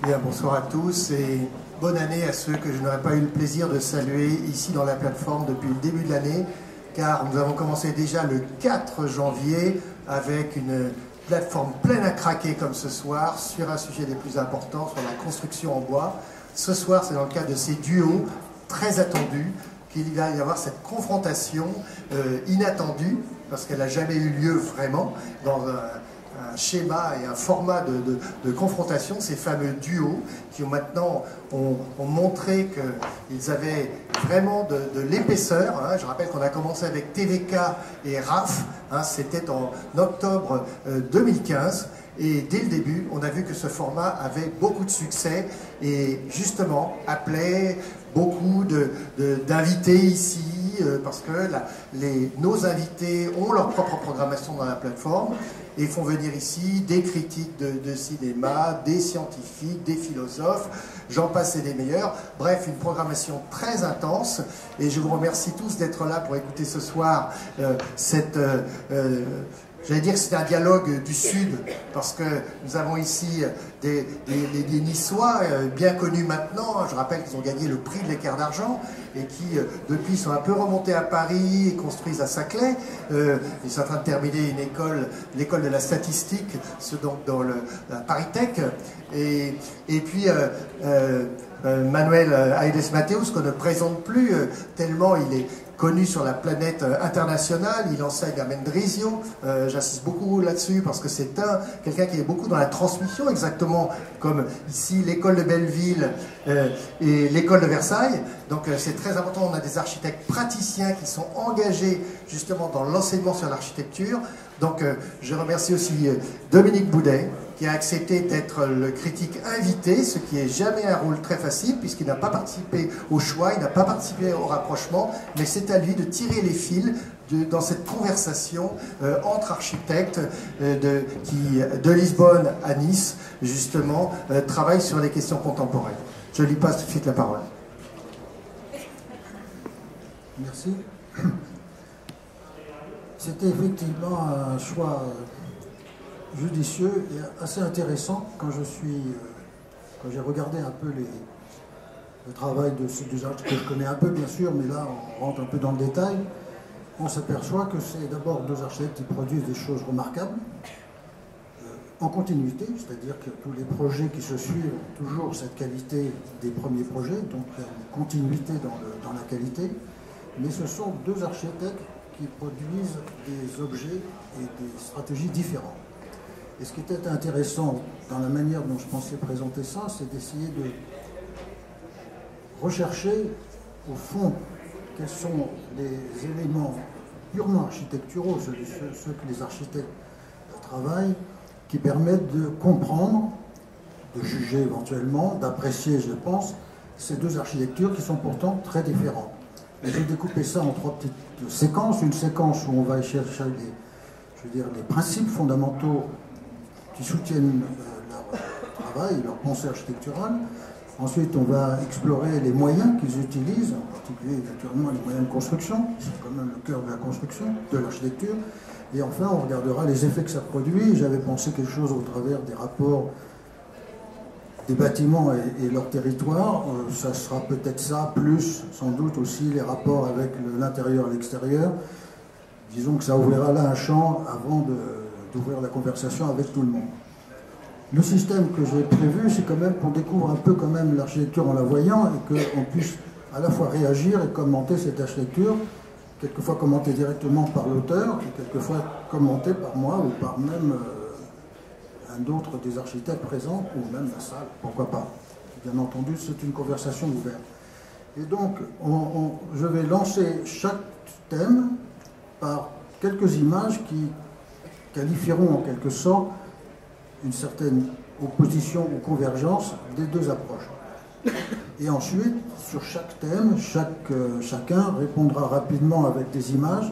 Bien, bonsoir à tous et bonne année à ceux que je n'aurais pas eu le plaisir de saluer ici dans la plateforme depuis le début de l'année, car nous avons commencé déjà le 4 janvier avec une plateforme pleine à craquer comme ce soir sur un sujet des plus importants, sur la construction en bois. Ce soir, c'est dans le cadre de ces duos très attendus qu'il va y avoir cette confrontation inattendue, parce qu'elle n'a jamais eu lieu vraiment dans un schéma et un format de confrontation, ces fameux duos qui maintenant ont montré qu'ils avaient vraiment de l'épaisseur. Hein. Je rappelle qu'on a commencé avec TVK et RAF, hein, c'était en octobre 2015. Et dès le début, on a vu que ce format avait beaucoup de succès et justement appelait beaucoup d'invités ici, parce que nos invités ont leur propre programmation dans la plateforme et font venir ici des critiques de cinéma, des scientifiques, des philosophes, j'en passe et des meilleurs. Bref, une programmation très intense et je vous remercie tous d'être là pour écouter ce soir j'allais dire que c'est un dialogue du Sud, parce que nous avons ici des Niçois bien connus maintenant. Je rappelle qu'ils ont gagné le prix de l'équerre d'argent et qui, depuis, sont un peu remontés à Paris et construisent à Saclay. Ils sont en train de terminer l'école de la statistique, donc dans la Paris Tech. Et puis, Manuel Aires Mateus, qu'on ne présente plus, tellement il est connu sur la planète internationale, il enseigne à Mendrisio, j'insiste beaucoup là-dessus parce que c'est quelqu'un qui est beaucoup dans la transmission, exactement comme ici l'école de Belleville et l'école de Versailles. Donc c'est très important, on a des architectes praticiens qui sont engagés justement dans l'enseignement sur l'architecture. Donc je remercie aussi Dominique Boudet, qui a accepté d'être le critique invité, ce qui n'est jamais un rôle très facile, puisqu'il n'a pas participé au choix, il n'a pas participé au rapprochement, mais c'est à lui de tirer les fils dans cette conversation entre architectes qui, de Lisbonne à Nice, justement, travaillent sur les questions contemporaines. Je lui passe tout de suite la parole. Merci. C'était effectivement un choix judicieux et assez intéressant quand j'ai regardé un peu le travail de ces deux architectes que je connais un peu bien sûr, mais là on rentre un peu dans le détail. On s'aperçoit que c'est d'abord deux architectes qui produisent des choses remarquables en continuité, c'est-à-dire que tous les projets qui se suivent ont toujours cette qualité des premiers projets, donc il y a une continuité dans la qualité, mais ce sont deux architectes qui produisent des objets et des stratégies différentes. Et ce qui était intéressant dans la manière dont je pensais présenter ça, c'est d'essayer de rechercher au fond quels sont les éléments purement architecturaux, ceux que les architectes travaillent, qui permettent de comprendre, de juger éventuellement, d'apprécier, je pense, ces deux architectures qui sont pourtant très différentes. Et j'ai découpé ça en trois petites séquences. Une séquence où on va chercher les principes fondamentaux qui soutiennent leur travail, leur pensée architecturale. Ensuite, on va explorer les moyens qu'ils utilisent, en particulier naturellement les moyens de construction, c'est quand même le cœur de la construction, de l'architecture. Et enfin, on regardera les effets que ça produit. J'avais pensé quelque chose au travers des rapports des bâtiments et leur territoire. Ça sera peut-être ça, plus sans doute aussi les rapports avec l'intérieur et l'extérieur. Disons que ça ouvrira là un champ avant d'ouvrir la conversation avec tout le monde. Le système que j'ai prévu, c'est quand même qu'on découvre un peu quand même l'architecture en la voyant et qu'on puisse à la fois réagir et commenter cette architecture, quelquefois commentée directement par l'auteur et quelquefois commentée par moi ou par même un autre des architectes présents ou même la salle, pourquoi pas. Bien entendu, c'est une conversation ouverte. Et donc, je vais lancer chaque thème par quelques images qui qualifieront en quelque sorte une certaine opposition ou convergence des deux approches. Et ensuite, sur chaque thème, chacun répondra rapidement avec des images,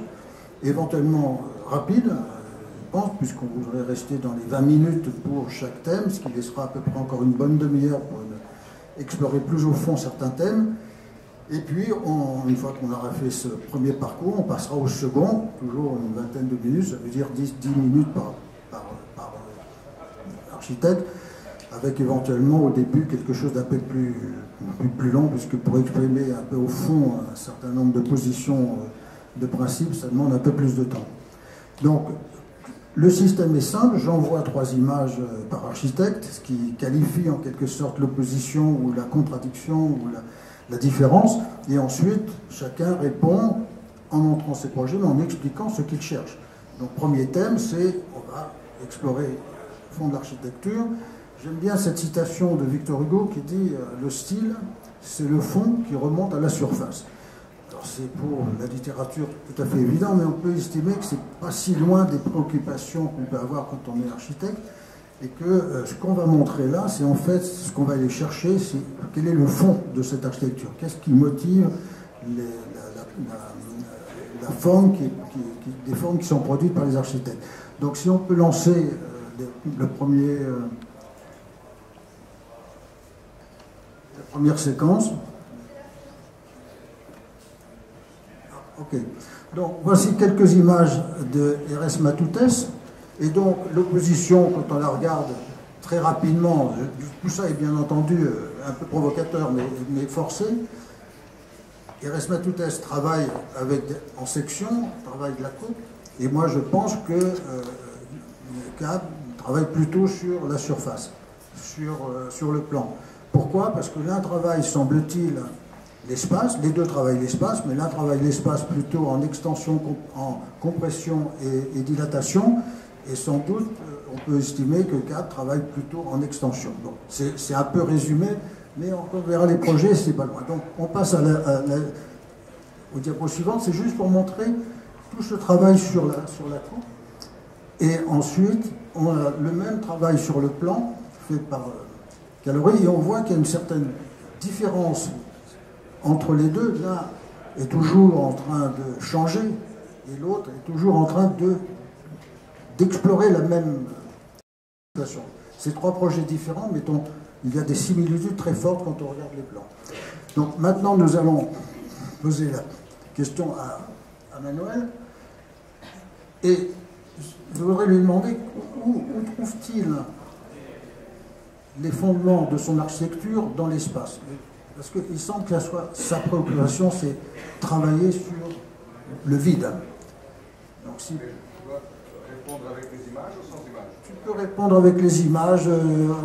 éventuellement rapides, je pense, puisqu'on voudrait rester dans les 20 minutes pour chaque thème, ce qui laissera à peu près encore une bonne demi-heure pour explorer plus au fond certains thèmes. Et puis, une fois qu'on aura fait ce premier parcours, on passera au second, toujours une vingtaine de minutes, ça veut dire 10 minutes par architecte, avec éventuellement au début quelque chose d'un peu plus long, puisque pour exprimer un peu au fond un certain nombre de positions de principe, ça demande un peu plus de temps. Donc, le système est simple, j'envoie 3 images par architecte, ce qui qualifie en quelque sorte l'opposition ou la contradiction ou la différence, et ensuite chacun répond en montrant ses projets, mais en expliquant ce qu'il cherche. Donc, premier thème, c'est on va explorer le fond de l'architecture. J'aime bien cette citation de Victor Hugo qui dit le style, c'est le fond qui remonte à la surface. Alors c'est pour la littérature tout à fait évident, mais on peut estimer que c'est pas si loin des préoccupations qu'on peut avoir quand on est architecte, et que ce qu'on va montrer là, c'est en fait ce qu'on va aller chercher, c'est quel est le fond de cette architecture, qu'est-ce qui motive la forme des formes qui sont produites par les architectes. Donc si on peut lancer la première séquence. Ok. Donc voici quelques images de Erez Matutes. Et donc l'opposition, quand on la regarde très rapidement, tout ça est bien entendu un peu provocateur, mais forcé. Erez Matutes travaille en section, travaille de la coupe, et moi je pense que CAB travaille plutôt sur la surface, sur le plan. Pourquoi? Parce que l'un travaille, semble-t-il, l'espace, les deux travaillent l'espace, mais l'un travaille l'espace plutôt en extension, en compression et dilatation, et sans doute on peut estimer que CAB travaille plutôt en extension. Donc c'est un peu résumé, mais on verra les projets, c'est pas loin. Donc on passe au diapo suivant, c'est juste pour montrer tout ce travail sur la coupe. Et ensuite, on a le même travail sur le plan, fait par Caloris, et on voit qu'il y a une certaine différence entre les deux. L'un est toujours en train de changer, et l'autre est toujours en train d'explorer la même situation. Ces 3 projets différents, mais il y a des similitudes très fortes quand on regarde les plans. Donc maintenant, nous allons poser la question à Manuel. Et je voudrais lui demander où trouve-t-il les fondements de son architecture dans l'espace. Parce qu'il semble que sa préoccupation, c'est travailler sur le vide. Donc, si... Tu dois répondre avec les images ou sans images? Tu peux répondre avec les images,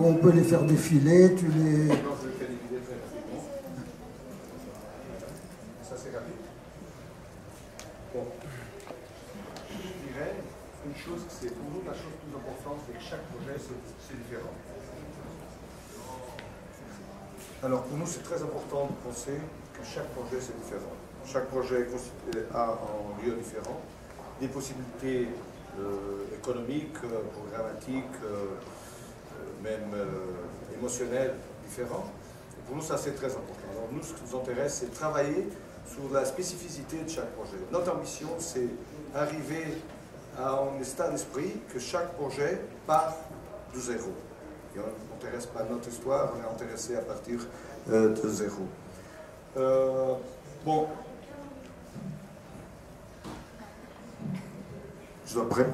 on peut les faire défiler, tu les... Non, je vais faire défiler très rapidement. Ça, c'est rapide. Bon. Je dirais une chose, c'est pour nous la chose plus importante, c'est que chaque projet, c'est différent. Alors pour nous, c'est très important de penser que chaque projet, c'est différent. Chaque projet a un lieu différent, des possibilités économiques, programmatiques, même émotionnelles différentes. Et pour nous, ça, c'est très important. Alors nous, ce qui nous intéresse, c'est de travailler sur la spécificité de chaque projet. Notre ambition, c'est arriver à un état d'esprit que chaque projet part de zéro. Et on ne s'intéresse pas à notre histoire, on est intéressé à partir de zéro. Bon. Je dois prêt.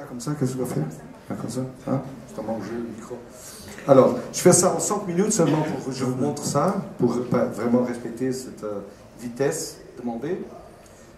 Comme ça, qu'est-ce que je dois faire? Comme ça, hein? Je dois manger le micro. Alors, je fais ça en 5 minutes seulement pour que je vous montre ça, pour vraiment respecter cette vitesse demandée.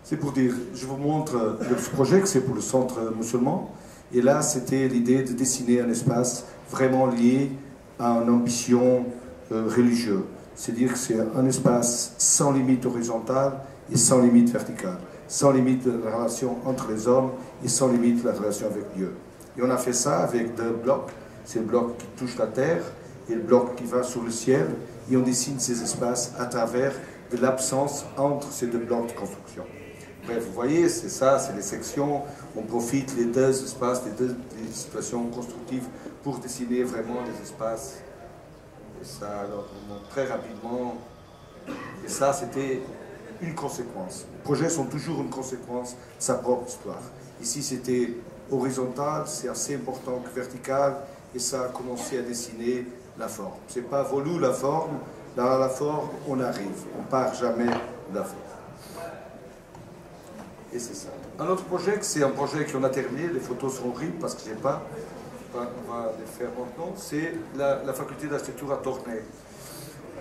C'est pour dire, je vous montre le projet que c'est pour le centre musulman. Et là, c'était l'idée de dessiner un espace vraiment lié à une ambition religieuse. C'est-à-dire que c'est un espace sans limite horizontale et sans limite verticale. Sans limite de la relation entre les hommes et sans limite de la relation avec Dieu. Et on a fait ça avec 2 blocs. C'est le bloc qui touche la terre et le bloc qui va sur le ciel. Et on dessine ces espaces à travers de l'absence entre ces 2 blocs de construction. Bref, vous voyez, c'est ça, c'est les sections. On profite les 2 espaces, les situations constructives pour dessiner vraiment des espaces. Et ça, alors, très rapidement, et ça, c'était une conséquence. Les projets sont toujours une conséquence de sa propre histoire. Ici, c'était horizontal, c'est assez important que vertical, et ça a commencé à dessiner la forme. Ce n'est pas voulu la forme, dans la forme, on arrive. On ne part jamais de la forme. Et c'est ça. Un autre projet, c'est un projet qu'on a terminé, les photos sont horribles parce que je n'ai pas. va les faire maintenant, c'est la faculté d'architecture à Tournai.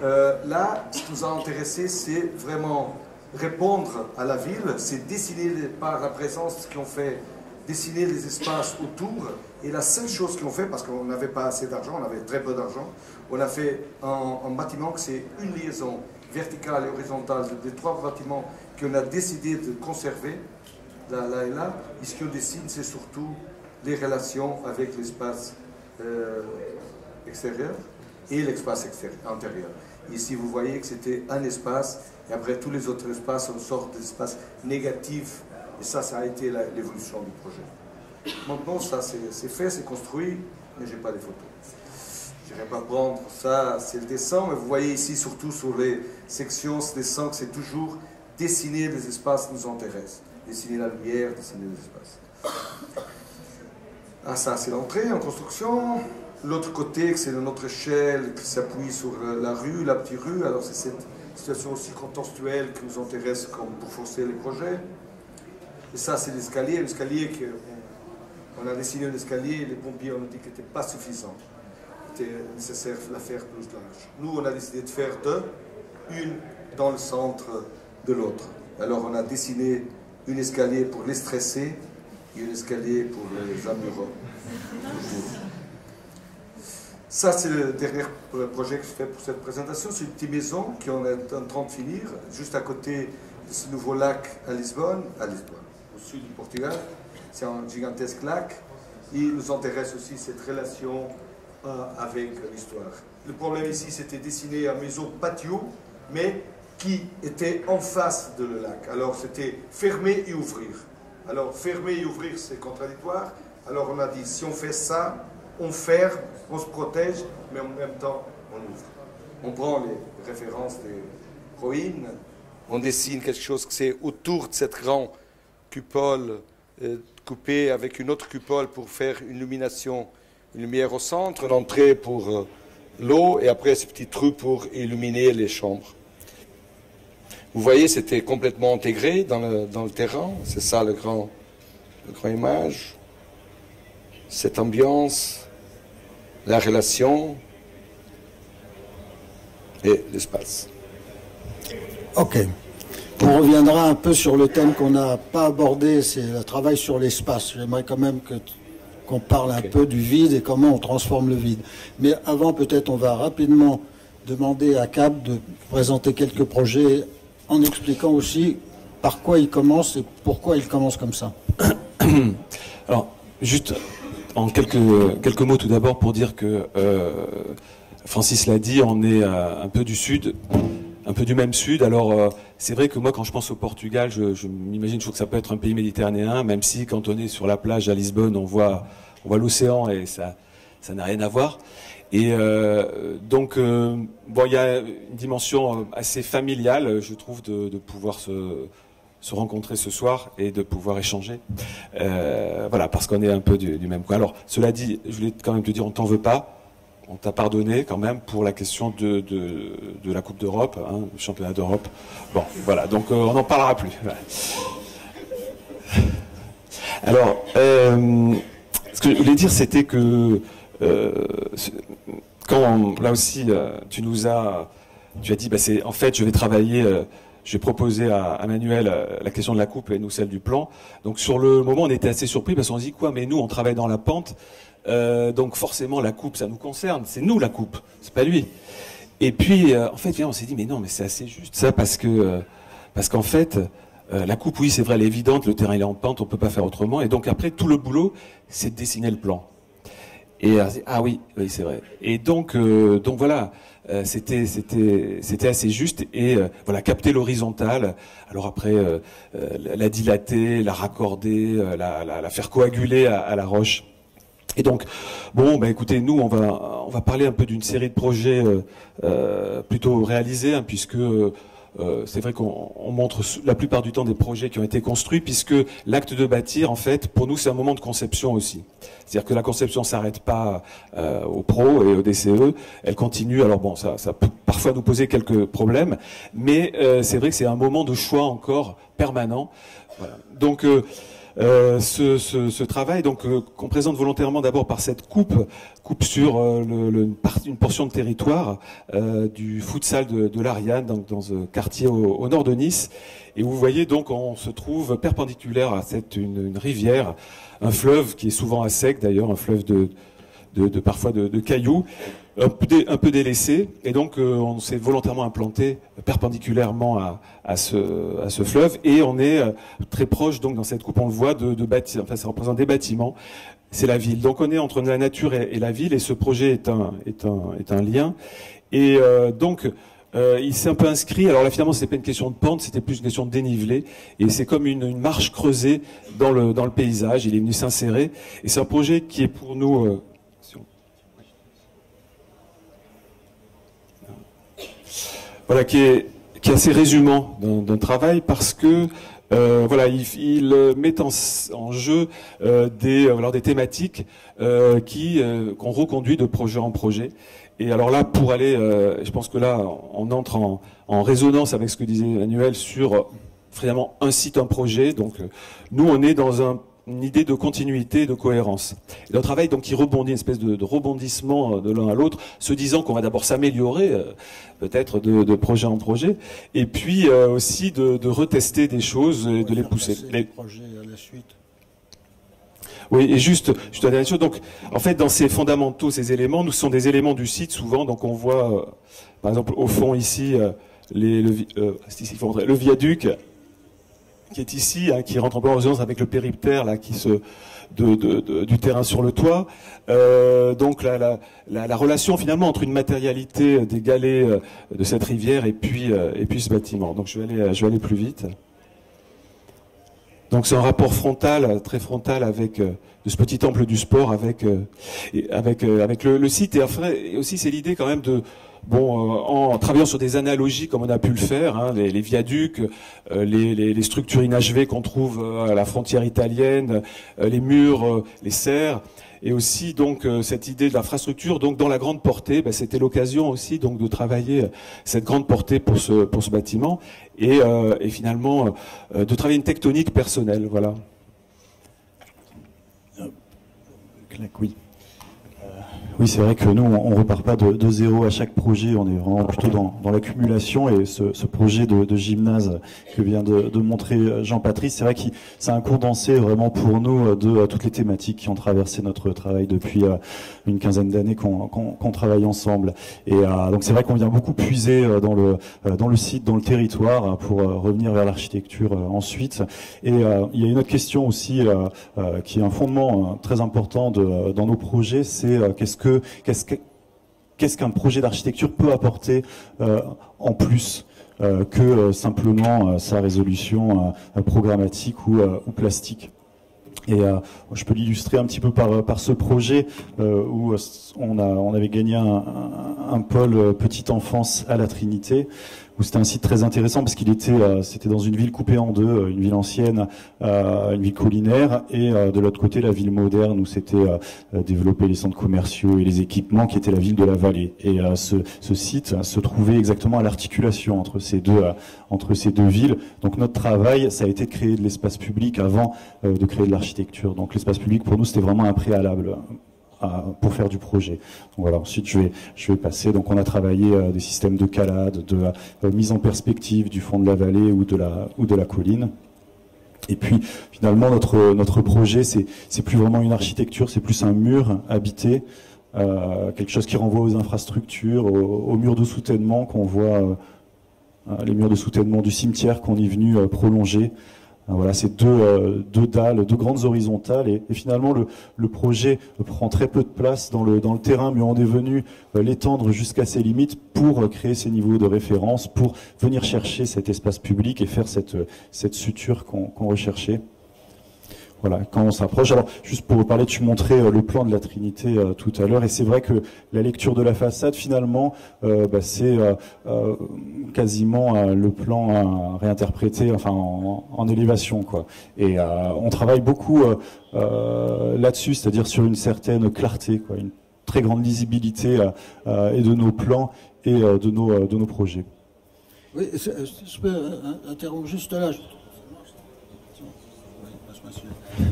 Là, ce qui nous a intéressé, c'est vraiment répondre à la ville, c'est dessiner par la présence qu'ils ont fait, dessiner les espaces autour. Et la seule chose qu'ils ont fait, parce qu'on n'avait pas assez d'argent, on avait très peu d'argent, on a fait un bâtiment que c'est une liaison verticale et horizontale des 3 bâtiments qu'on a décidé de conserver, là et là. Et ce qu'on dessine, c'est surtout les relations avec l'espace extérieur et l'espace intérieur. Ici, vous voyez que c'était un espace, et après tous les autres espaces, on sort d'espaces négatifs, et ça a été l'évolution du projet. Maintenant, ça c'est fait, c'est construit, mais je n'ai pas les photos. Je n'irai pas prendre ça, c'est le dessin, mais vous voyez ici, surtout sur les sections, ce dessin, que c'est toujours dessiner les espaces qui nous intéressent. Dessiner la lumière, dessiner les espaces. Ah, ça, c'est l'entrée en construction. L'autre côté, c'est notre échelle qui s'appuie sur la rue, la petite rue. Alors, c'est cette situation aussi contextuelle qui nous intéresse comme pour forcer les projets. Et ça, c'est l'escalier. L'escalier, on a dessiné un escalier, les pompiers ont dit qu'il n'était pas suffisant. Il était nécessaire de la faire plus large. Nous, on a décidé de faire deux, une dans le centre de l'autre. Alors, on a dessiné un escalier pour les stressés et un escalier pour les amoureux. Ça, c'est le dernier projet que je fais pour cette présentation. C'est une petite maison qu'on est en train de finir, juste à côté de ce nouveau lac à Lisbonne, au sud du Portugal. C'est un gigantesque lac. Il nous intéresse aussi cette relation avec l'histoire. Le problème ici, c'était dessiner une maison patio, mais qui était en face de le lac. Alors, c'était fermer et ouvrir. Alors, fermer et ouvrir, c'est contradictoire. Alors, on a dit, si on fait ça, on ferme, on se protège, mais en même temps, on ouvre. On prend les références des ruines, on dessine quelque chose qui c'est autour de cette grande coupole coupée avec une autre coupole pour faire une illumination, une lumière au centre, l'entrée pour l'eau et après ce petit trou pour illuminer les chambres. Vous voyez, c'était complètement intégré dans le terrain, c'est ça le grand image. Cette ambiance, la relation et l'espace. Ok. On reviendra un peu sur le thème qu'on n'a pas abordé, c'est le travail sur l'espace. J'aimerais quand même qu'on parle un peu du vide et comment on transforme le vide. Mais avant, peut-être, on va rapidement demander à Cap de présenter quelques projets en expliquant aussi par quoi il commence et pourquoi il commence comme ça. Alors, juste en quelques mots tout d'abord pour dire que Francis l'a dit, on est un peu du sud, un peu du même sud. Alors c'est vrai que moi quand je pense au Portugal, je m'imagine toujours que ça peut être un pays méditerranéen, même si quand on est sur la plage à Lisbonne, on voit l'océan et ça n'a rien à voir. Et donc bon, il y a une dimension assez familiale, je trouve, de pouvoir se rencontrer ce soir et de pouvoir échanger. Voilà, parce qu'on est un peu du même coin. Alors, cela dit, je voulais quand même te dire, on t'en veut pas. On t'a pardonné quand même pour la question de la Coupe d'Europe, hein, le championnat d'Europe. Bon, voilà, donc on n'en parlera plus. Voilà. Alors, ce que je voulais dire, c'était que quand, là aussi, tu as dit, bah, en fait, je vais travailler... J'ai proposé à Manuel la question de la coupe et nous celle du plan. Donc sur le moment, on était assez surpris parce qu'on se dit quoi, mais nous on travaille dans la pente, donc forcément la coupe ça nous concerne, c'est nous la coupe, c'est pas lui. Et puis en fait on s'est dit mais non, mais c'est assez juste ça parce qu'en fait la coupe, oui c'est vrai, elle est évidente, le terrain il est en pente, on peut pas faire autrement. Et donc après tout le boulot, c'est de dessiner le plan. Et ah oui c'est vrai. Et donc voilà. C'était assez juste et voilà, capter l'horizontale. Alors après la dilater, la raccorder, la faire coaguler à la roche. Et donc bon, bah écoutez, nous on va parler un peu d'une série de projets plutôt réalisés, hein, puisque c'est vrai qu'on montre la plupart du temps des projets qui ont été construits, puisque l'acte de bâtir, en fait, pour nous, c'est un moment de conception aussi. C'est-à-dire que la conception s'arrête pas au pro et au DCE, elle continue. Alors bon, ça peut parfois nous poser quelques problèmes, mais c'est vrai que c'est un moment de choix encore permanent. Voilà. Donc ce travail donc qu'on présente volontairement d'abord par cette coupe sur une portion de territoire du futsal de l'Ariane, dans un quartier au nord de Nice. Et vous voyez donc on se trouve perpendiculaire à une rivière, un fleuve qui est souvent à sec d'ailleurs, un fleuve parfois de cailloux, un peu délaissé, et donc on s'est volontairement implanté perpendiculairement à ce fleuve, et on est très proche, donc dans cette coupe on le voit, de bâtiments, enfin ça représente des bâtiments, c'est la ville. Donc on est entre la nature et la ville, et ce projet est un lien, et donc il s'est un peu inscrit, alors là finalement c'était pas une question de pente, c'était plus une question de dénivelé, et c'est comme une marche creusée dans le paysage, il est venu s'insérer, et c'est un projet qui est pour nous... Voilà, qui est assez résumant d'un travail, parce que voilà, il met en jeu des thématiques qu'on reconduit de projet en projet. Et alors là, pour aller, je pense que là, on entre en résonance avec ce que disait Emmanuel sur finalement un site, un projet. Donc nous, on est dans une idée de continuité, de cohérence. Et un travail donc qui rebondit, une espèce de rebondissement de l'un à l'autre, se disant qu'on va d'abord s'améliorer, peut-être de projet en projet, et puis aussi de retester des choses et de les pousser. Les projets à la suite. Oui, et juste la dernière chose. Donc, en fait, dans ces fondamentaux, ces éléments, nous sont des éléments du site souvent. Donc, on voit, par exemple, au fond ici, le viaduc qui est ici, hein, qui rentre en pleine résonance avec le périptère là, du terrain sur le toit. Donc la relation finalement entre une matérialité des galets de cette rivière et puis ce bâtiment. Donc je vais aller plus vite. Donc c'est un rapport frontal, très frontal avec de ce petit temple du sport avec le site, et aussi c'est l'idée quand même de en travaillant sur des analogies comme on a pu le faire, hein, les viaducs, les structures inachevées qu'on trouve à la frontière italienne, les murs, les serres, et aussi donc cette idée de l'infrastructure. Donc dans la grande portée, c'était l'occasion aussi donc de travailler cette grande portée pour ce bâtiment, et finalement de travailler une tectonique personnelle. Voilà. Oui. Oui, c'est vrai que nous, on ne repart pas de zéro à chaque projet, on est vraiment plutôt dans l'accumulation, et ce projet de gymnase que vient de montrer Jean-Patrice, c'est vrai que c'est un condensé vraiment pour nous de toutes les thématiques qui ont traversé notre travail depuis une quinzaine d'années qu'on travaille ensemble. Et donc c'est vrai qu'on vient beaucoup puiser dans le site, dans le territoire, pour revenir vers l'architecture ensuite. Et il y a une autre question aussi qui est un fondement très important dans nos projets, c'est qu'est-ce qu'un projet d'architecture peut apporter en plus que simplement sa résolution programmatique ou plastique. Et je peux l'illustrer un petit peu par ce projet où on avait gagné un pôle petite enfance à la Trinité, où c'était un site très intéressant parce c'était dans une ville coupée en deux, une ville ancienne, une ville collinaire, et de l'autre côté la ville moderne où c'était développer les centres commerciaux et les équipements, qui était la ville de la vallée. Et ce site se trouvait exactement à l'articulation entre ces deux villes. Donc notre travail, ça a été de créer de l'espace public avant de créer de l'architecture. Donc l'espace public pour nous c'était vraiment un préalable pour faire du projet. Donc voilà, ensuite je vais passer. Donc on a travaillé des systèmes de calade, de mise en perspective du fond de la vallée ou de la colline. Et puis finalement notre projet c'est plus vraiment une architecture, c'est plus un mur habité, quelque chose qui renvoie aux infrastructures, aux murs de soutènement qu'on voit, les murs de soutènement du cimetière qu'on est venu prolonger. Voilà, c'est deux dalles, deux grandes horizontales, et finalement le projet prend très peu de place dans le terrain, mais on est venu l'étendre jusqu'à ses limites pour créer ces niveaux de référence, pour venir chercher cet espace public et faire cette suture qu'on recherchait. Voilà, quand on s'approche. Alors, juste pour vous parler, tu montrais le plan de la Trinité tout à l'heure, et c'est vrai que la lecture de la façade, finalement, c'est quasiment le plan réinterprété, enfin en élévation, quoi. Et on travaille beaucoup là-dessus, c'est-à-dire sur une certaine clarté, quoi, une très grande lisibilité et de nos plans et de nos projets. Oui, je peux interrompre juste là.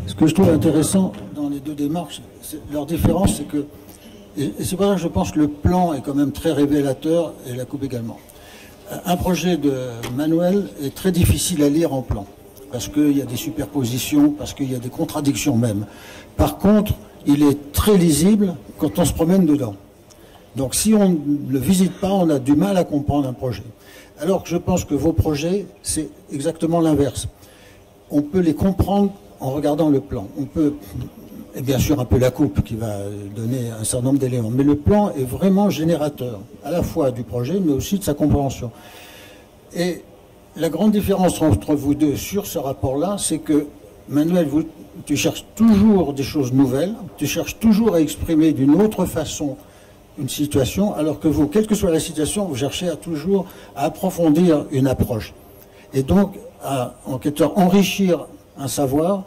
Ce que je trouve intéressant dans les deux démarches, leur différence, c'est que, et c'est pour ça que je pense que le plan est quand même très révélateur, et la coupe également. Un projet de Manuel est très difficile à lire en plan, parce qu'il y a des superpositions, parce qu'il y a des contradictions même. Par contre, il est très lisible quand on se promène dedans. Donc si on ne le visite pas, on a du mal à comprendre un projet. Alors que je pense que vos projets, c'est exactement l'inverse. On peut les comprendre en regardant le plan. On peut, et bien sûr un peu la coupe qui va donner un certain nombre d'éléments, mais le plan est vraiment générateur, à la fois du projet, mais aussi de sa compréhension. Et la grande différence entre vous deux sur ce rapport-là, c'est que, Manuel, tu cherches toujours des choses nouvelles, tu cherches toujours à exprimer d'une autre façon une situation, alors que vous, quelle que soit la situation, vous cherchez toujours à approfondir une approche. Et donc, en quelque sorte, enrichir un savoir.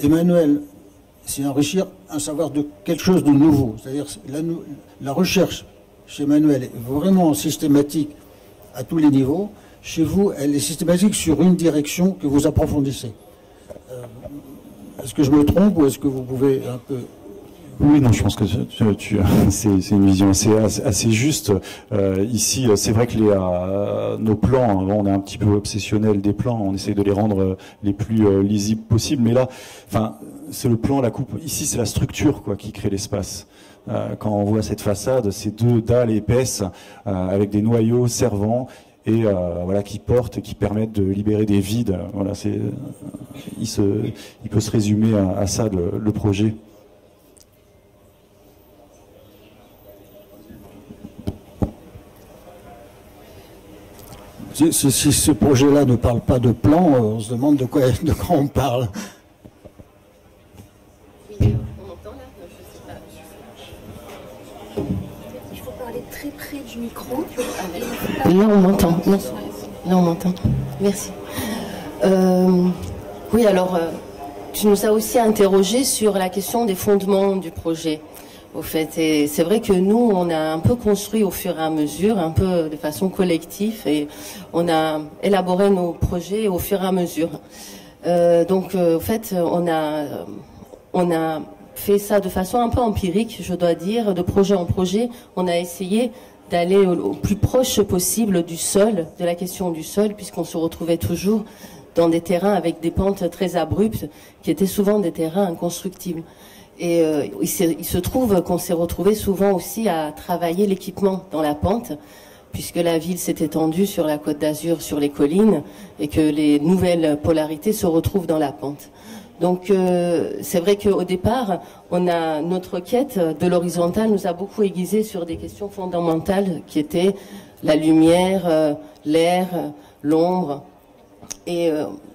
Emmanuel, c'est enrichir un savoir de quelque chose de nouveau. C'est-à-dire la recherche chez Emmanuel est vraiment systématique à tous les niveaux. Chez vous, elle est systématique sur une direction que vous approfondissez. Est-ce que je me trompe ou est-ce que vous pouvez un peu... Oui, non, je pense que c'est une vision assez juste. Ici, c'est vrai que nos plans, on est un petit peu obsessionnel des plans, on essaie de les rendre les plus lisibles possibles. Mais là, enfin, c'est le plan, la coupe. Ici, c'est la structure qui crée l'espace. Quand on voit cette façade, ces deux dalles épaisses avec des noyaux servants et voilà, qui portent et qui permettent de libérer des vides. Voilà, il peut se résumer à ça le projet. Si ce projet-là ne parle pas de plan, on se demande de quoi on parle. Oui, on entend là, je sais pas. Il faut parler très près du micro. Là, on m'entend. Non, là, on m'entend. Merci. Oui, alors, tu nous as aussi interrogé sur la question des fondements du projet. Au fait, et c'est vrai que nous, on a un peu construit au fur et à mesure, un peu de façon collective, et on a élaboré nos projets au fur et à mesure. Donc, au fait, on a fait ça de façon un peu empirique, je dois dire, de projet en projet. On a essayé d'aller au plus proche possible du sol, de la question du sol, puisqu'on se retrouvait toujours dans des terrains avec des pentes très abruptes, qui étaient souvent des terrains inconstructibles. Et il se trouve qu'on s'est retrouvé souvent aussi à travailler l'équipement dans la pente, puisque la ville s'est étendue sur la Côte d'Azur, sur les collines, et que les nouvelles polarités se retrouvent dans la pente. Donc c'est vrai qu'au départ, notre quête de l'horizontale nous a beaucoup aiguisé sur des questions fondamentales qui étaient la lumière, l'air, l'ombre. Et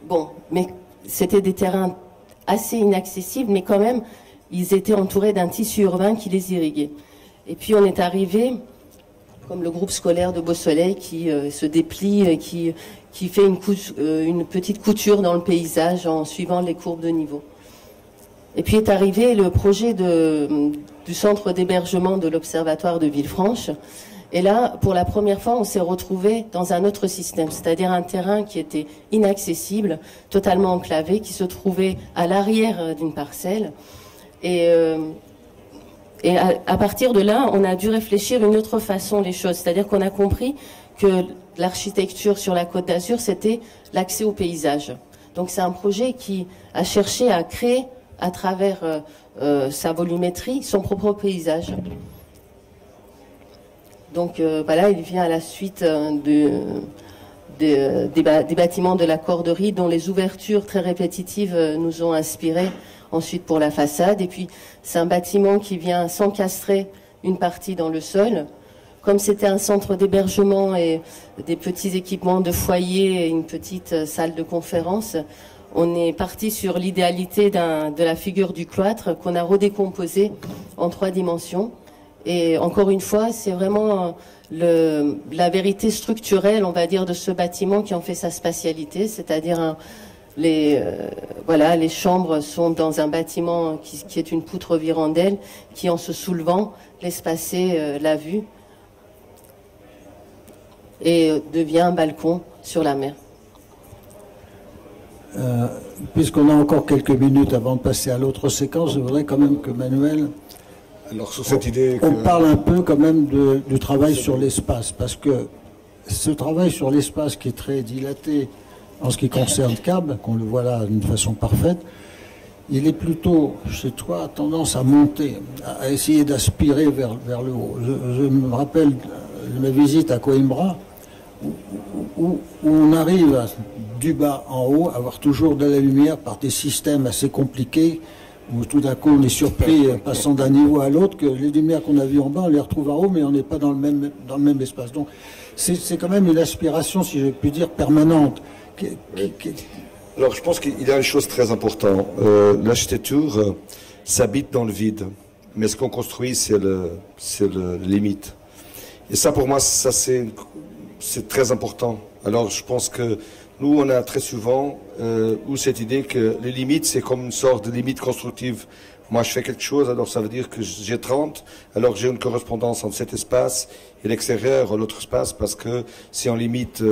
bon, mais c'était des terrains assez inaccessibles, mais quand même, ils étaient entourés d'un tissu urbain qui les irriguait. Et puis on est arrivé, comme le groupe scolaire de Beau-Soleil, qui se déplie et qui fait une petite couture dans le paysage en suivant les courbes de niveau. Et puis est arrivé le projet du centre d'hébergement de l'Observatoire de Villefranche. Et là, pour la première fois, on s'est retrouvé dans un autre système, c'est-à-dire un terrain qui était inaccessible, totalement enclavé, qui se trouvait à l'arrière d'une parcelle. Et à partir de là, on a dû réfléchir une autre façon les choses. C'est-à-dire qu'on a compris que l'architecture sur la Côte d'Azur, c'était l'accès au paysage. Donc c'est un projet qui a cherché à créer, à travers sa volumétrie, son propre paysage. Donc voilà, il vient à la suite des bâtiments de la Corderie, dont les ouvertures très répétitives nous ont inspirés ensuite pour la façade. Et puis c'est un bâtiment qui vient s'encastrer une partie dans le sol. Comme c'était un centre d'hébergement et des petits équipements de foyer et une petite salle de conférence, on est parti sur l'idéalité de la figure du cloître qu'on a redécomposé en 3 dimensions. Et encore une fois, c'est vraiment la vérité structurelle, on va dire, de ce bâtiment qui en fait sa spatialité, c'est-à-dire les chambres sont dans un bâtiment qui est une poutre virandelle qui, en se soulevant, laisse passer la vue et devient un balcon sur la mer. Puisqu'on a encore quelques minutes avant de passer à l'autre séquence, je voudrais quand même que Manuel... Alors, sur cette idée on parle un peu quand même du travail sur l'espace, parce que ce travail sur l'espace qui est très dilaté en ce qui concerne CAB, qu'on le voit là d'une façon parfaite, il est plutôt, chez toi, tendance à monter, à essayer d'aspirer vers le haut. Je me rappelle de ma visite à Coimbra, où on arrive du bas en haut, à avoir toujours de la lumière par des systèmes assez compliqués, où tout d'un coup on est surpris, passant d'un niveau à l'autre, que les lumières qu'on a vues en bas, on les retrouve en haut, mais on n'est pas dans le même espace. Donc c'est quand même une aspiration, si je puis dire, permanente. Alors je pense qu'il y a une chose très importante. L'architecture s'habite dans le vide, mais ce qu'on construit, c'est le limite. Et ça, pour moi, ça c'est très important. Alors je pense que nous, on a très souvent cette idée que les limites, c'est comme une sorte de limite constructive. Moi, je fais quelque chose, alors ça veut dire que j'ai 30, alors j'ai une correspondance entre cet espace et l'extérieur, l'autre espace, parce que c'est en limite.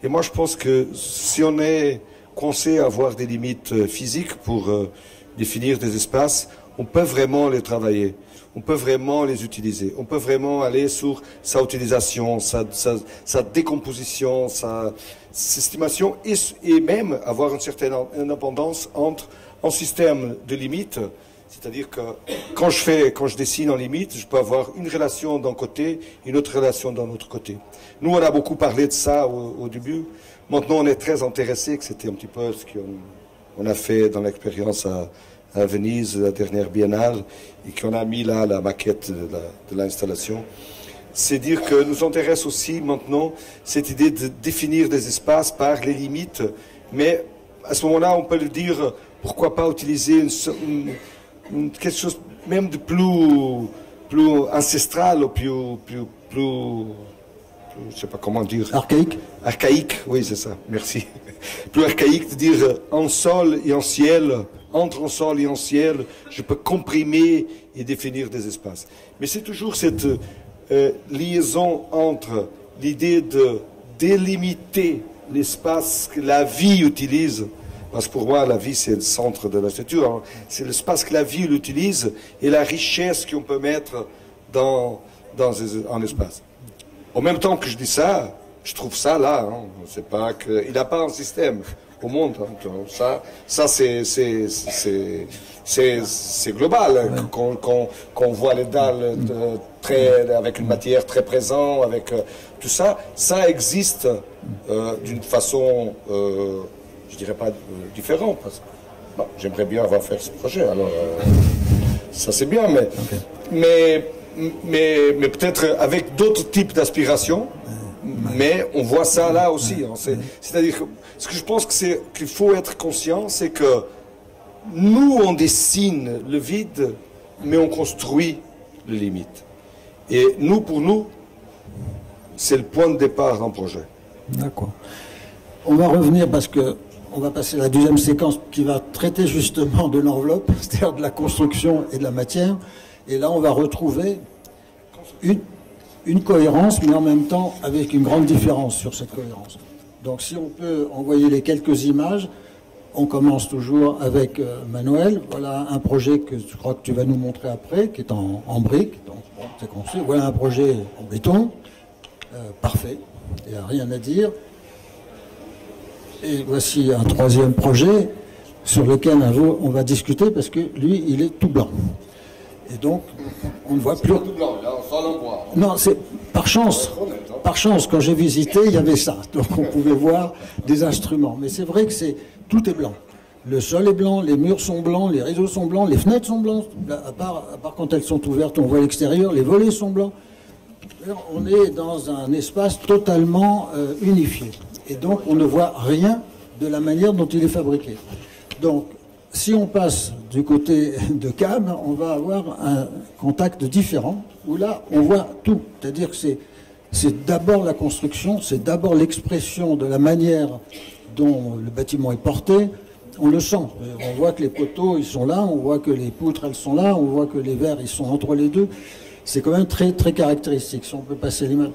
Et moi, je pense que si on est coincé à avoir des limites physiques pour définir des espaces, on peut vraiment les travailler. On peut vraiment les utiliser. On peut vraiment aller sur sa utilisation, sa décomposition, sa estimation et même avoir une certaine indépendance entre un système de limites. C'est-à-dire que quand je dessine en limite, je peux avoir une relation d'un côté, une autre relation d'un autre côté. Nous, on a beaucoup parlé de ça au début. Maintenant, on est très intéressé, que c'était un petit peu ce qu'on a fait dans l'expérience à Venise, la dernière biennale, et qu'on a mis là la maquette de l'installation. C'est dire que nous intéresse aussi maintenant cette idée de définir des espaces par les limites, mais à ce moment-là, on peut le dire, pourquoi pas utiliser quelque chose même de plus ancestral, ou plus je sais pas comment dire. Archaïque. Archaïque, oui, c'est ça, merci. Plus archaïque, de dire en sol et en ciel, entre un sol et un ciel, je peux comprimer et définir des espaces. Mais c'est toujours cette liaison entre l'idée de délimiter l'espace que la vie utilise, parce que pour moi, la vie, c'est le centre de l'architecture, c'est l'espace que la vie utilise et la richesse qu'on peut mettre dans un espace. En même temps que je dis ça, je trouve ça là, hein. C'est pas que il n'a pas un système au monde. Hein. Ça c'est global. Qu'on voit les dalles avec une matière très présente, avec tout ça, ça existe d'une façon, je dirais pas différente. Parce que bon, j'aimerais bien avoir fait ce projet. Alors ça c'est bien, mais peut-être avec d'autres types d'aspirations. Mais on voit ça là aussi. Hein. C'est-à-dire que ce que je pense qu'il faut être conscient, c'est que nous, on dessine le vide, mais on construit les limites. Et nous, pour nous, c'est le point de départ d'un projet. D'accord. On va revenir parce que on va passer à la deuxième séquence qui va traiter justement de l'enveloppe, c'est-à-dire de la construction et de la matière. Et là, on va retrouver une cohérence, mais en même temps avec une grande différence sur cette cohérence. Donc si on peut envoyer les quelques images, on commence toujours avec Manuel. Voilà un projet que je crois que tu vas nous montrer après, qui est en briques. Donc bon, c'est construit. Voilà un projet en béton, parfait, il n'y a rien à dire. Et voici un troisième projet sur lequel un jour on va discuter parce que lui, il est tout blanc. Et donc, on ne voit plus. Tout blanc, là, on s'en envoie. Non, c'est par chance. Par chance, quand j'ai visité, il y avait ça. Donc, on pouvait voir des instruments. Mais c'est vrai que tout est blanc. Le sol est blanc, les murs sont blancs, les rideaux sont blancs, les fenêtres sont blancs. À part quand elles sont ouvertes, on voit l'extérieur, les volets sont blancs. Alors, on est dans un espace totalement unifié. Et donc, on ne voit rien de la manière dont il est fabriqué. Donc, si on passe du côté de CAB, on va avoir un contact différent, où là, on voit tout. C'est-à-dire que c'est d'abord la construction, c'est d'abord l'expression de la manière dont le bâtiment est porté. On le sent. On voit que les poteaux, ils sont là, on voit que les poutres, elles sont là, on voit que les verres, ils sont entre les deux. C'est quand même très, très caractéristique. Si on peut passer l'image.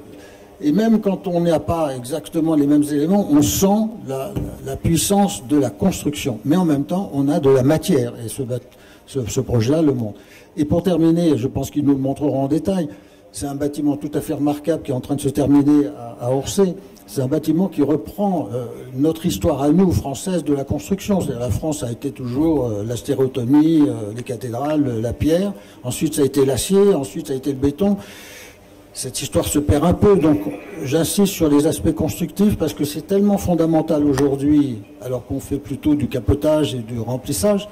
Et même quand on n'a pas exactement les mêmes éléments, on sent la puissance de la construction. Mais en même temps, on a de la matière, et ce projet-là le montre. Et pour terminer, je pense qu'ils nous le montreront en détail, c'est un bâtiment tout à fait remarquable qui est en train de se terminer à Orsay. C'est un bâtiment qui reprend notre histoire à nous, française, de la construction. C'est-à-dire la France a été toujours la stéréotomie, les cathédrales, la pierre. Ensuite, ça a été l'acier. Ensuite, ça a été le béton. Cette histoire se perd un peu, donc j'insiste sur les aspects constructifs parce que c'est tellement fondamental aujourd'hui, alors qu'on fait plutôt du capotage et du remplissage,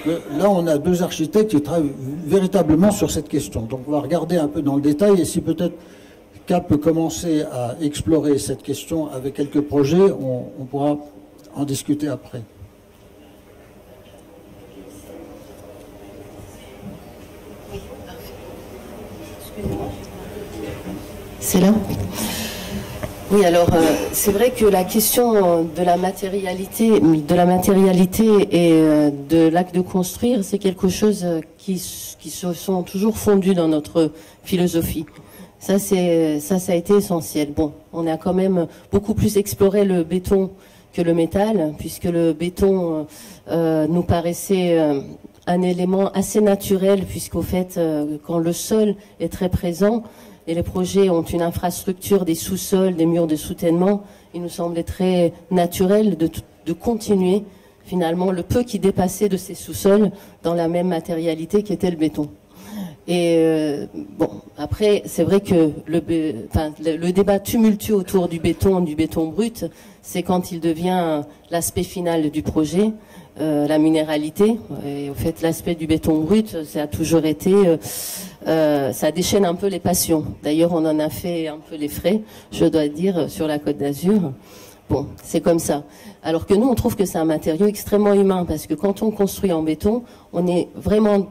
que là on a deux architectes qui travaillent véritablement sur cette question. Donc on va regarder un peu dans le détail et si peut-être Cap peut commencer à explorer cette question avec quelques projets, on pourra en discuter après. C'est là? Oui, alors c'est vrai que la question de la matérialité et de l'acte de construire, c'est quelque chose qui se sont toujours fondus dans notre philosophie. Ça a été essentiel. Bon, on a quand même beaucoup plus exploré le béton que le métal, puisque le béton nous paraissait un élément assez naturel, puisqu'au fait, quand le sol est très présent, et les projets ont une infrastructure, des sous-sols, des murs de soutènement, il nous semblait très naturel de continuer finalement le peu qui dépassait de ces sous-sols dans la même matérialité qu'était le béton. Et bon, après, c'est vrai que le débat tumultueux autour du béton brut, c'est quand il devient l'aspect final du projet, la minéralité. Et au fait, l'aspect du béton brut, ça a toujours été... ça déchaîne un peu les passions. D'ailleurs, on en a fait un peu les frais, je dois dire, sur la Côte d'Azur. Bon, c'est comme ça. Alors que nous, on trouve que c'est un matériau extrêmement humain, parce que quand on construit en béton, on est vraiment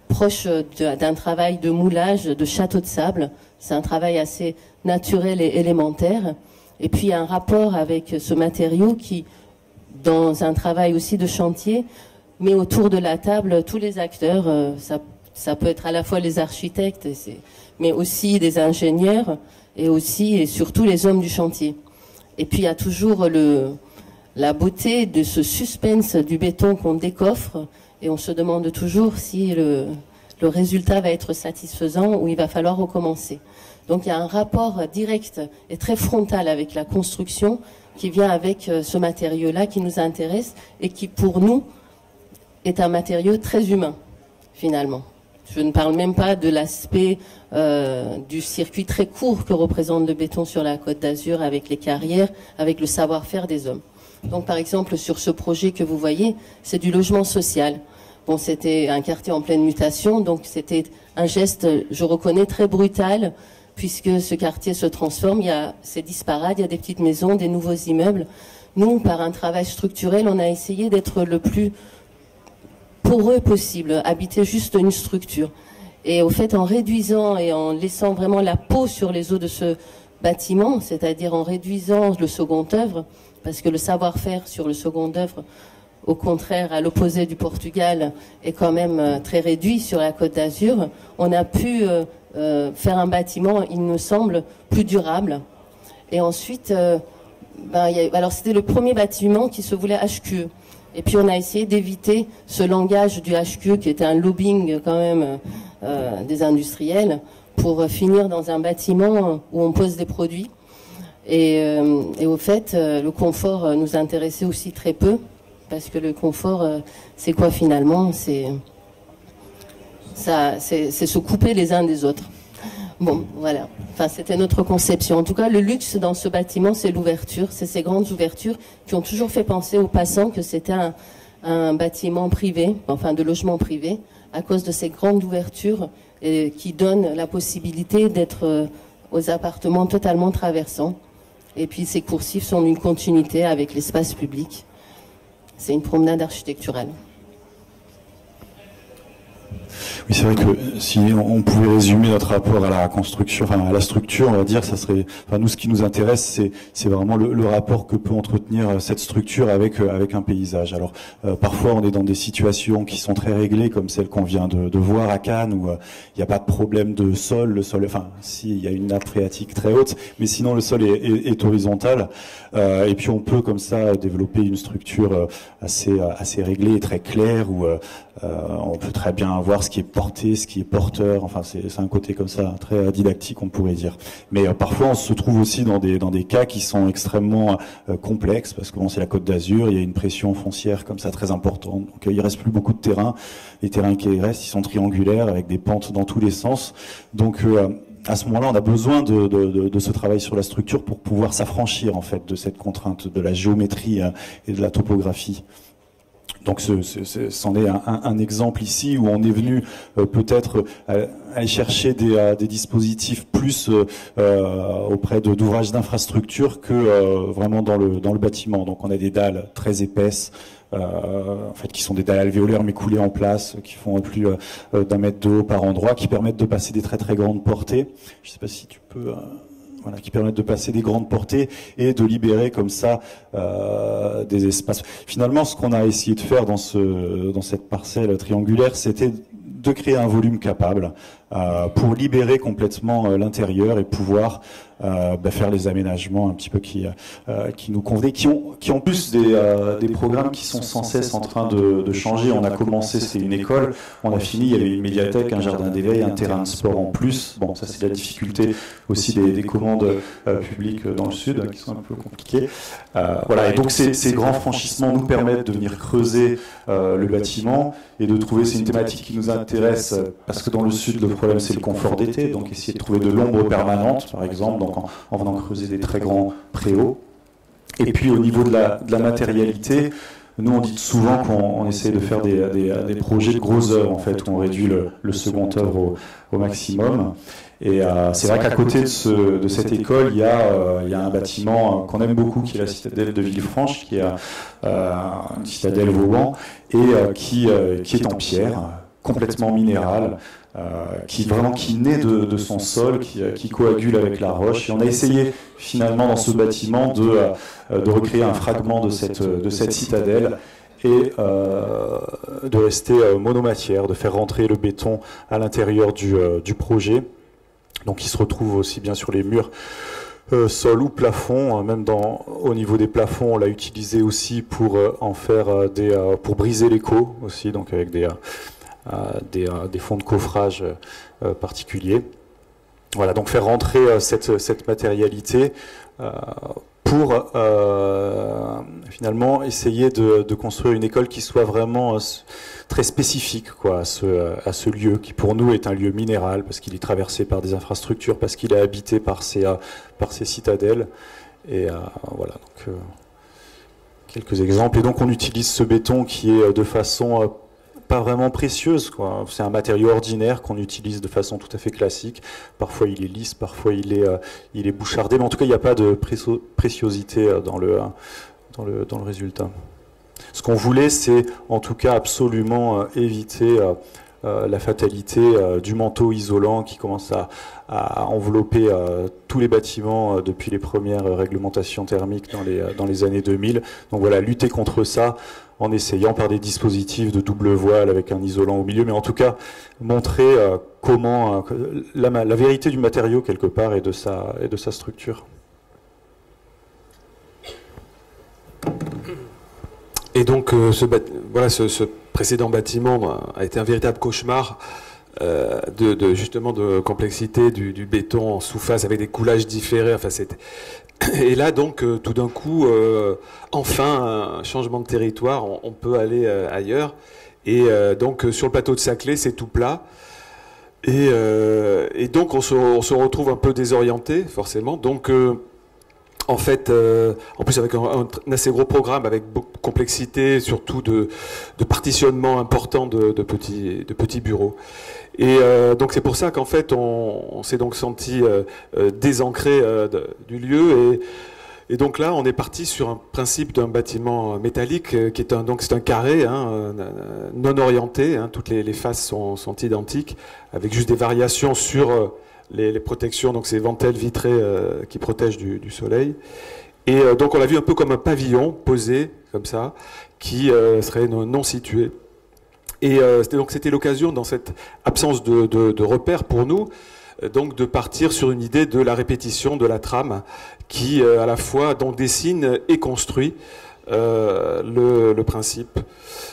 proche d'un travail de moulage, de château de sable. C'est un travail assez naturel et élémentaire. Et puis, il y a un rapport avec ce matériau qui, dans un travail aussi de chantier, met autour de la table tous les acteurs. Ça peut être à la fois les architectes, mais aussi des ingénieurs et aussi et surtout les hommes du chantier. Et puis il y a toujours la beauté de ce suspense du béton qu'on décoffre et on se demande toujours si le résultat va être satisfaisant ou il va falloir recommencer. Donc il y a un rapport direct et très frontal avec la construction qui vient avec ce matériau-là qui nous intéresse et qui pour nous est un matériau très humain finalement. Je ne parle même pas de l'aspect du circuit très court que représente le béton sur la Côte d'Azur avec les carrières, avec le savoir-faire des hommes. Donc par exemple sur ce projet que vous voyez, c'est du logement social. Bon, c'était un quartier en pleine mutation, donc c'était un geste, je reconnais, très brutal, puisque ce quartier se transforme, c'est disparate, il y a des petites maisons, des nouveaux immeubles. Nous, par un travail structurel, on a essayé d'être le plus poreux possible, habiter juste une structure. Et au fait, en réduisant et en laissant vraiment la peau sur les os de ce bâtiment, c'est-à-dire en réduisant le second œuvre, parce que le savoir-faire sur le second œuvre, au contraire, à l'opposé du Portugal, est quand même très réduit sur la Côte d'Azur, on a pu faire un bâtiment, il me semble, plus durable. Et ensuite, alors c'était le premier bâtiment qui se voulait HQE. Et puis on a essayé d'éviter ce langage du HQE qui était un lobbying quand même des industriels pour finir dans un bâtiment où on pose des produits. Et au fait, le confort nous intéressait aussi très peu, parce que le confort, c'est quoi finalement? C'est se couper les uns des autres. Bon, voilà. Enfin, c'était notre conception. En tout cas, le luxe dans ce bâtiment, c'est l'ouverture. C'est ces grandes ouvertures qui ont toujours fait penser aux passants que c'était un bâtiment privé, enfin de logement privé, à cause de ces grandes ouvertures qui donnent la possibilité d'être aux appartements totalement traversants. Et puis ces coursifs sont d'une continuité avec l'espace public. C'est une promenade architecturale. Oui, c'est vrai que si on pouvait résumer notre rapport à la construction, enfin à la structure, on va dire, ça serait, enfin nous, ce qui nous intéresse, c'est vraiment le rapport que peut entretenir cette structure avec un paysage. Alors parfois, on est dans des situations qui sont très réglées, comme celle qu'on vient de voir à Cannes, où il n'y a pas de problème de sol. Le sol, enfin, si, il y a une nappe phréatique très haute, mais sinon le sol est horizontal. Et puis on peut comme ça développer une structure assez réglée et très claire, où on peut très bien voir ce qui est porté, ce qui est porteur. Enfin, c'est un côté comme ça très didactique, on pourrait dire. Mais parfois, on se trouve aussi dans des cas qui sont extrêmement complexes, parce que bon, c'est la Côte d'Azur, il y a une pression foncière comme ça très importante. Donc, il reste plus beaucoup de terrain. Les terrains qui restent, ils sont triangulaires avec des pentes dans tous les sens. Donc à ce moment-là, on a besoin de ce travail sur la structure pour pouvoir s'affranchir en fait de cette contrainte de la géométrie et de la topographie. Donc c'en est un exemple ici où on est venu peut-être aller chercher des dispositifs plus auprès d'ouvrages d'infrastructure que vraiment dans le bâtiment. Donc on a des dalles très épaisses, en fait, qui sont des dalles alvéolaires mais coulées en place, qui font plus d'1 mètre de haut par endroit, qui permettent de passer des très très grandes portées. Je ne sais pas si tu peux... Voilà, qui permettent de passer des grandes portées et de libérer comme ça des espaces. Finalement, ce qu'on a essayé de faire dans cette parcelle triangulaire, c'était de créer un volume capable pour libérer complètement l'intérieur et pouvoir faire les aménagements un petit peu qui nous convenaient, qui ont plus des programmes qui sont sans cesse en train de changer. On a commencé, c'était une école, on a fini, il y avait une médiathèque, un jardin d'éveil, un terrain de sport en plus. Bon, ça c'est la difficulté aussi des commandes publiques dans le sud qui sont un peu compliquées. Voilà, et donc ces grands franchissements nous permettent de venir creuser le bâtiment et de trouver, c'est une thématique qui nous intéresse parce que dans le sud, le problème c'est le confort d'été, donc essayer de trouver de l'ombre permanente, par exemple, donc en venant creuser des très grands préaux. Et puis au niveau de la matérialité, nous on dit souvent qu'on essaie de faire des projets de gros œuvres, en fait, où on réduit le second œuvre au maximum. Et c'est vrai qu'à côté de cette école, il y a un bâtiment qu'on aime beaucoup, qui est la citadelle de Villefranche, qui est une citadelle Vauban, et qui est en pierre, complètement minérale, qui naît de son sol, qui coagule avec la roche. Et on a essayé finalement dans ce bâtiment de recréer un fragment de cette citadelle et de rester monomatière, de faire rentrer le béton à l'intérieur du projet. Donc il se retrouve aussi bien sur les murs, sol ou plafond. Même au niveau des plafonds, on l'a utilisé aussi pour en faire pour briser l'écho aussi, donc avec des fonds de coffrage particuliers. Voilà, donc faire rentrer cette matérialité pour finalement essayer de construire une école qui soit vraiment très spécifique, quoi, à ce lieu qui pour nous est un lieu minéral parce qu'il est traversé par des infrastructures, parce qu'il est habité par ces citadelles. Et voilà, donc quelques exemples. Et donc on utilise ce béton qui est de façon pas vraiment précieuse, quoi. C'est un matériau ordinaire qu'on utilise de façon tout à fait classique. Parfois il est lisse, parfois il est bouchardé, mais en tout cas il n'y a pas de préciosité dans le résultat. Ce qu'on voulait, c'est en tout cas absolument éviter la fatalité du manteau isolant qui commence à envelopper tous les bâtiments depuis les premières réglementations thermiques dans les années 2000. Donc voilà, lutter contre ça en essayant par des dispositifs de double voile avec un isolant au milieu, mais en tout cas montrer comment la vérité du matériau quelque part et de sa structure. Et donc ce précédent bâtiment a été un véritable cauchemar justement de complexité du béton en sous-face avec des coulages différés. Enfin, et là donc tout d'un coup, enfin un changement de territoire, on peut aller ailleurs. Et donc sur le plateau de Saclay, c'est tout plat. Et donc on se retrouve un peu désorienté forcément. Donc en fait, en plus avec un assez gros programme, avec beaucoup de complexité, surtout de partitionnement important de petits bureaux. Et donc c'est pour ça qu'en fait on s'est donc senti désancré du lieu Et donc là, on est parti sur un principe d'un bâtiment métallique qui est donc c'est un carré hein, non orienté. Hein, toutes les faces sont identiques, avec juste des variations sur les protections. Donc ces ventelles vitrées qui protègent du soleil. Et donc on l'a vu un peu comme un pavillon posé comme ça, qui serait non situé. Et donc c'était l'occasion, dans cette absence de repères pour nous, donc de partir sur une idée de la répétition de la trame qui à la fois donc dessine et construit le principe.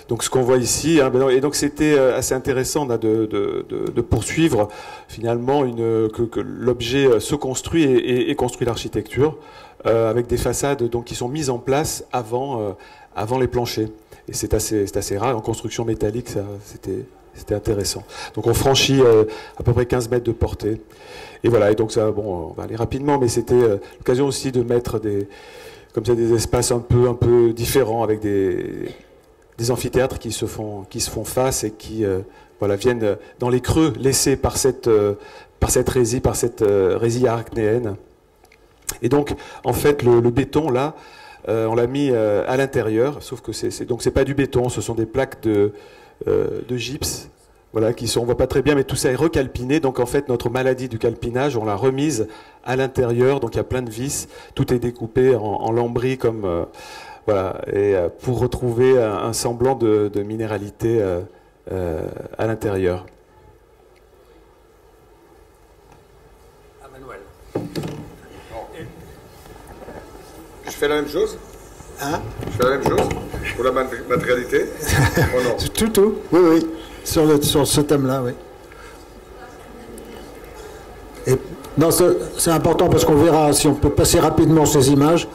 Donc ce qu'on voit ici, hein, et donc c'était assez intéressant là, de poursuivre finalement que l'objet se construit et construit l'architecture avec des façades donc qui sont mises en place avant les planchers. Et c'est assez rare en construction métallique, c'était intéressant. Donc on franchit à peu près 15 mètres de portée. Et voilà, et donc ça, bon, on va aller rapidement, mais c'était l'occasion aussi de mettre comme ça, des espaces un peu différents, avec des amphithéâtres qui se font face et qui voilà, viennent dans les creux laissés par cette résille arachnéenne. Et donc, en fait, le béton, là, on l'a mis à l'intérieur, sauf que c'est pas du béton, ce sont des plaques de gypse, voilà, on voit pas très bien, mais tout ça est recalpiné. Donc en fait, notre maladie du calpinage, on l'a remise à l'intérieur. Donc il y a plein de vis, tout est découpé en lambris comme voilà, et pour retrouver un semblant de minéralité à l'intérieur. Manuel. Je fais la même chose. Hein? Je fais la même chose pour la matérialité. Oh non. Tout. Oui, oui. Sur ce thème-là, oui. Et, non, c'est important parce qu'on verra si on peut passer rapidement ces images.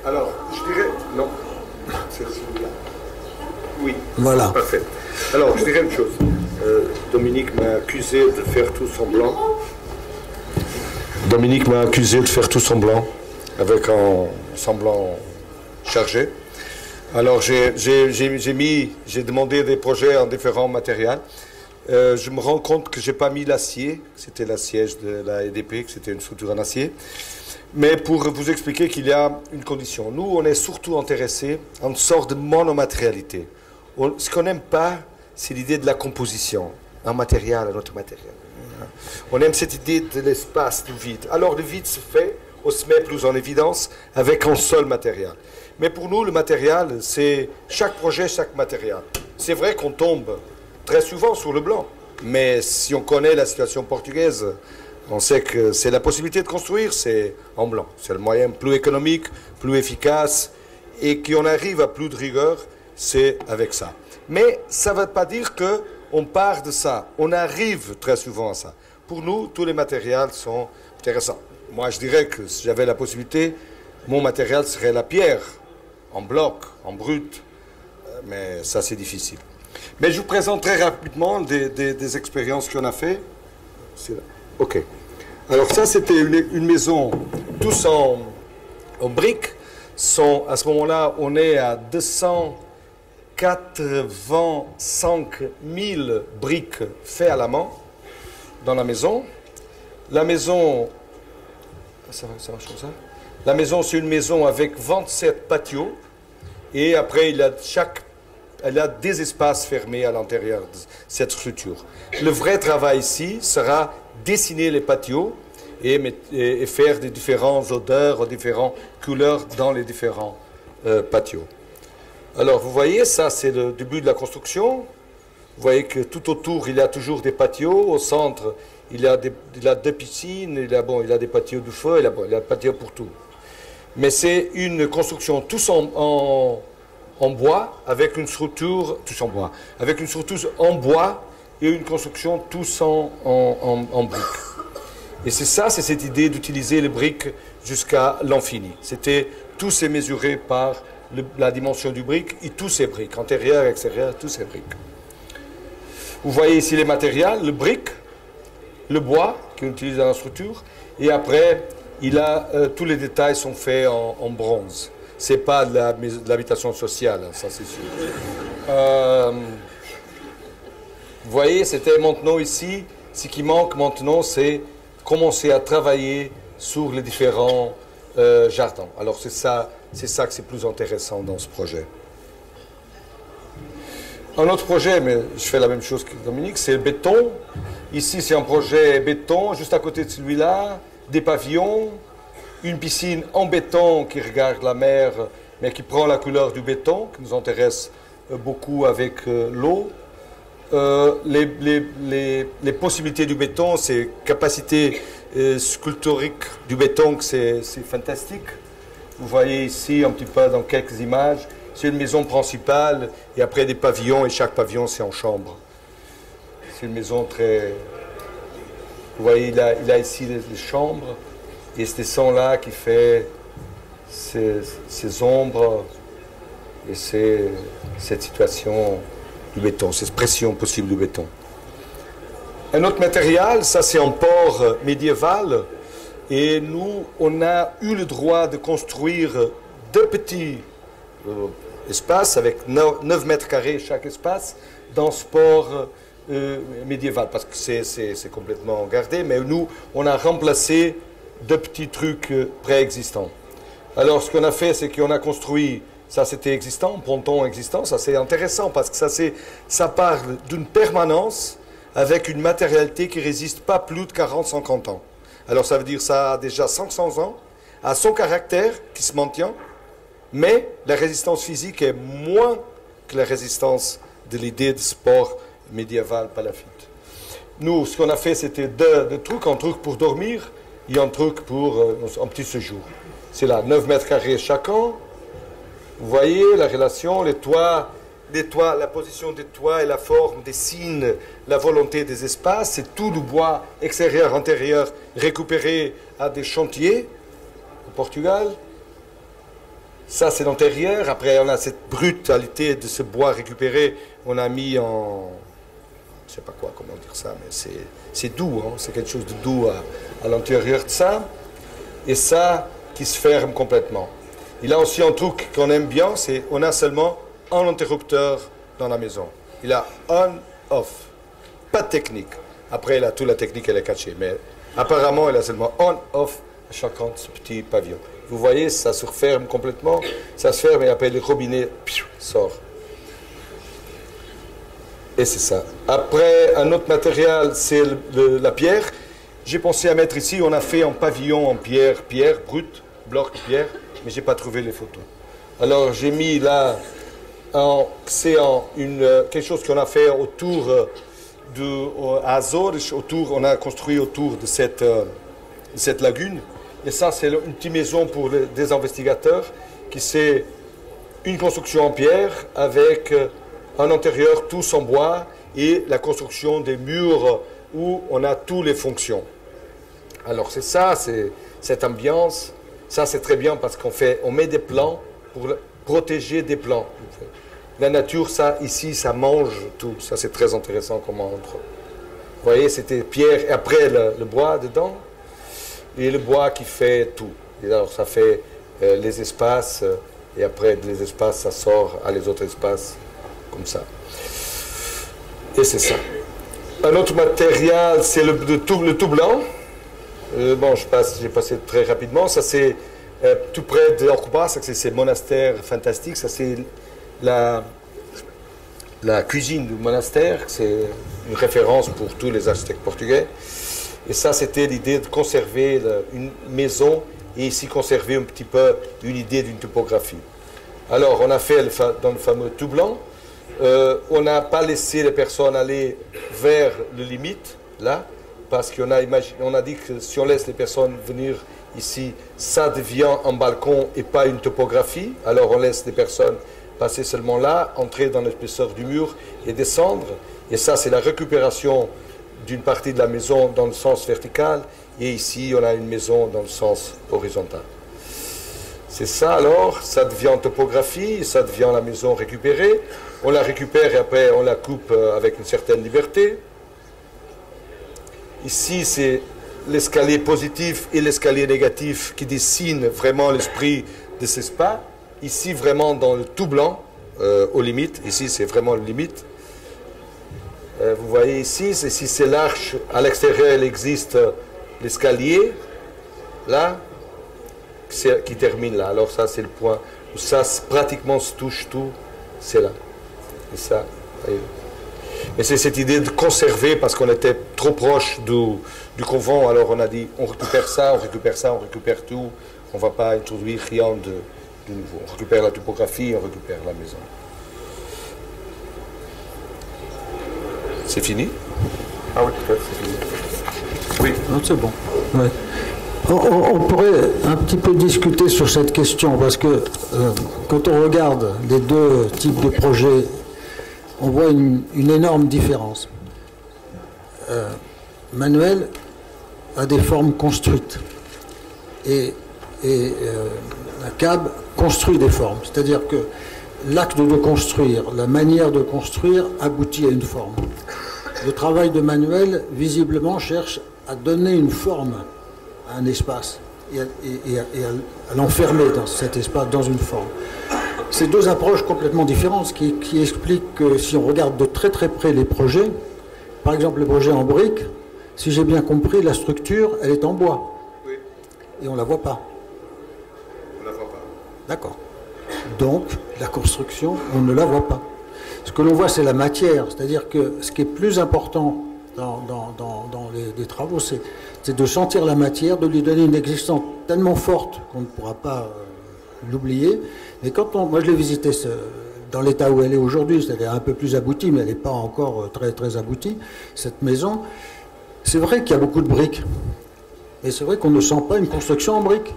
Alors, je dirais... Non. C'est celui-là. Oui. Voilà. Parfait. Alors, je dirais une chose. Dominique m'a accusé de faire tout semblant. Dominique m'a accusé de faire tout semblant, avec un semblant chargé. Alors j'ai demandé des projets en différents matériels. Je me rends compte que j'ai pas mis l'acier, c'était l'assiège de la EDP, que c'était une structure en acier. Mais pour vous expliquer qu'il y a une condition. Nous, on est surtout intéressés à une sorte de monomatérialité. Ce qu'on n'aime pas, c'est l'idée de la composition, un matériel à notre matériel. On aime cette idée de l'espace, du vide. Alors le vide se fait, on se met plus en évidence avec un seul matériel. Mais pour nous, le matériel, c'est chaque projet, chaque matériel. C'est vrai qu'on tombe très souvent sur le blanc. Mais si on connaît la situation portugaise, on sait que c'est la possibilité de construire, c'est en blanc. C'est le moyen plus économique, plus efficace, et qu'on arrive à plus de rigueur, c'est avec ça. Mais ça ne veut pas dire qu'on part de ça. On arrive très souvent à ça. Pour nous, tous les matériels sont intéressants. Moi, je dirais que si j'avais la possibilité, mon matériel serait la pierre, en bloc, en brut. Mais ça, c'est difficile. Mais je vous présente très rapidement des expériences qu'on a fait. OK. Alors ça, c'était une maison tous en briques. À ce moment-là, on est à 285 000 briques faites à la main dans la maison. La maison... Ça marche comme ça. La maison, c'est une maison avec 27 patios. Et après, elle a des espaces fermés à l'intérieur de cette structure. Le vrai travail ici sera dessiner les patios et faire des différentes odeurs, différentes couleurs dans les différents patios. Alors, vous voyez, ça, c'est le début de la construction. Vous voyez que tout autour, il y a toujours des patios. Au centre, il y a deux piscines. Il y a des patios de feu. Il y a des patios pour tout. Mais c'est une construction tous en bois, avec une structure, tous en bois, avec une structure en bois et une construction tous en briques. Et c'est cette idée d'utiliser les briques jusqu'à l'infini. Tout c'est mesuré par la dimension du brique et tous ces briques, intérieur, extérieur, tous ces briques. Vous voyez ici les matériels, le brique, le bois qu'on utilise dans la structure, et après, tous les détails sont faits en bronze. C'est pas de l'habitation sociale, ça c'est sûr. Vous voyez, c'était maintenant ici, ce qui manque maintenant, c'est commencer à travailler sur les différents jardins. Alors c'est ça que c'est plus intéressant dans ce projet. Un autre projet, mais je fais la même chose que Dominique, c'est le béton. Ici, c'est un projet béton, juste à côté de celui-là, des pavillons, une piscine en béton qui regarde la mer, mais qui prend la couleur du béton, qui nous intéresse beaucoup avec l'eau. Les possibilités du béton, ces capacités sculpturiques du béton, c'est fantastique. Vous voyez ici un petit peu dans quelques images. C'est une maison principale et après des pavillons et chaque pavillon c'est en chambre. C'est une maison très... Vous voyez, il a ici les chambres et c'est ça-là qui fait ces ombres et cette situation du béton, cette pression possible du béton. Un autre matériel, ça c'est un port médiéval et nous, on a eu le droit de construire deux petits espaces avec 9 mètres carrés chaque espace dans ce port médiéval parce que c'est complètement gardé, mais nous, on a remplacé deux petits trucs préexistants. Alors, ce qu'on a fait, c'est qu'on a construit, ça c'était existant, ponton existant, ça c'est intéressant parce que ça parle d'une permanence avec une matérialité qui résiste pas plus de 40-50 ans. Alors, ça veut dire ça a déjà 500 ans, a son caractère qui se maintient, mais la résistance physique est moins que la résistance de l'idée de sport médiéval palafite. Nous, ce qu'on a fait, c'était deux trucs, un truc pour dormir et un truc pour un petit séjour. C'est là, 9 mètres carrés chacun. Vous voyez la relation, les toits, la position des toits et la forme dessine la volonté des espaces. C'est tout du bois extérieur, intérieur, récupéré à des chantiers au Portugal. Ça, c'est l'intérieur. Après, on a cette brutalité de ce bois récupéré. On a mis en... Je ne sais pas comment dire ça, mais c'est doux. Hein? C'est quelque chose de doux à l'intérieur de ça. Et ça qui se ferme complètement. Il a aussi un truc qu'on aime bien, c'est on a seulement un interrupteur dans la maison. Il a on-off. Pas de technique. Après, il a toute la technique, elle est cachée. Mais apparemment, il a seulement on-off à chacun de ce petit pavillon. Vous voyez, ça se referme complètement, ça se ferme et après le robinet sort. Et c'est ça. Après, un autre matériel, c'est la pierre. J'ai pensé à mettre ici, on a fait un pavillon en pierre brute, bloc de pierre, mais je n'ai pas trouvé les photos. Alors j'ai mis là, c'est quelque chose qu'on a fait autour à Azores, on a construit autour de cette lagune. Et ça, c'est une petite maison pour des investigateurs, qui c'est une construction en pierre avec un intérieur tous en bois et la construction des murs où on a toutes les fonctions. Alors c'est ça, c'est cette ambiance. Ça, c'est très bien parce on met des plants pour protéger des plants. La nature, ça, ici, ça mange tout. Ça, c'est très intéressant comme endroit. Vous voyez, c'était pierre et après le bois dedans. Et le bois qui fait tout. Et alors ça fait les espaces, et après les espaces, ça sort à les autres espaces, comme ça. Et c'est ça. Un autre matériel, c'est le tout blanc. Bon, j'ai passé très rapidement. Ça, c'est tout près de Orcuba, c'est ces monastères fantastiques. Ça, c'est la cuisine du monastère. C'est une référence pour tous les architectes portugais. Et ça, c'était l'idée de conserver une maison et ici conserver un petit peu une idée d'une topographie. Alors, on a fait dans le fameux tout blanc, on n'a pas laissé les personnes aller vers le limite, là, parce qu'on a dit que si on laisse les personnes venir ici, ça devient un balcon et pas une topographie. Alors, on laisse les personnes passer seulement là, entrer dans l'épaisseur du mur et descendre. Et ça, c'est la récupération d'une partie de la maison dans le sens vertical, et ici on a une maison dans le sens horizontal. C'est ça alors, ça devient topographie, ça devient la maison récupérée. On la récupère et après on la coupe avec une certaine liberté. Ici c'est l'escalier positif et l'escalier négatif qui dessinent vraiment l'esprit de ce spa. Ici vraiment dans le tout blanc, aux limites, ici c'est vraiment les limites. Vous voyez ici c'est l'arche, à l'extérieur elle existe l'escalier, là, qui termine là. Alors ça, c'est le point où ça pratiquement se touche tout, c'est là. Et ça, voyez. Et c'est cette idée de conserver, parce qu'on était trop proche du convent, alors on a dit, on récupère ça, on récupère ça, on récupère tout, on ne va pas introduire rien de nouveau. On récupère la topographie, on récupère la maison. C'est fini? Ah oui, peut-être, c'est fini. Oui. Non, c'est bon. Ouais. On pourrait un petit peu discuter sur cette question, parce que quand on regarde les deux types de projets, on voit une énorme différence. Manuel a des formes construites et la CAB construit des formes. C'est-à-dire que l'acte de construire, la manière de construire aboutit à une forme. Le travail de Manuel, visiblement, cherche à donner une forme à un espace et à l'enfermer dans cet espace, dans une forme. C'est deux approches complètement différentes, ce qui explique que si on regarde de très très près les projets, par exemple le projet en briques, si j'ai bien compris, la structure, elle est en bois. Oui. Et on ne la voit pas. On ne la voit pas. D'accord. Donc, la construction, on ne la voit pas. Ce que l'on voit, c'est la matière. C'est-à-dire que ce qui est plus important dans les travaux, c'est de sentir la matière, de lui donner une existence tellement forte qu'on ne pourra pas l'oublier. Mais moi je l'ai visité dans l'état où elle est aujourd'hui, c'est-à-dire un peu plus aboutie, mais elle n'est pas encore très, très aboutie, cette maison. C'est vrai qu'il y a beaucoup de briques. Et c'est vrai qu'on ne sent pas une construction en briques.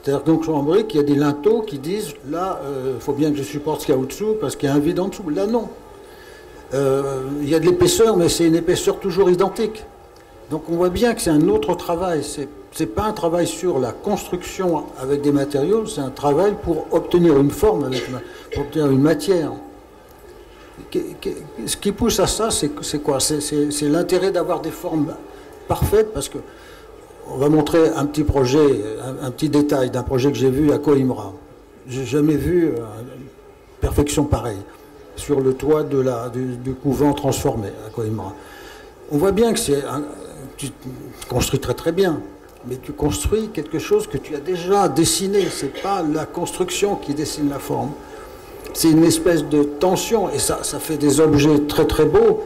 C'est-à-dire que en briques, il y a des linteaux qui disent, là, il faut bien que je supporte ce qu'il y a au-dessous, parce qu'il y a un vide en dessous. Là, non. Il y a de l'épaisseur, mais c'est une épaisseur toujours identique. Donc on voit bien que c'est un autre travail. C'est pas un travail sur la construction avec des matériaux, c'est un travail pour obtenir une forme, pour obtenir une matière. Ce qui pousse à ça, c'est quoi? C'est l'intérêt d'avoir des formes parfaites, parce que on va montrer un petit projet, un petit détail d'un projet que j'ai vu à Coimbra. J'ai jamais vu une perfection pareille sur le toit du couvent transformé à Coimbra. On voit bien que tu construis très très bien, mais tu construis quelque chose que tu as déjà dessiné. C'est pas la construction qui dessine la forme. C'est une espèce de tension, et ça fait des objets très très beaux,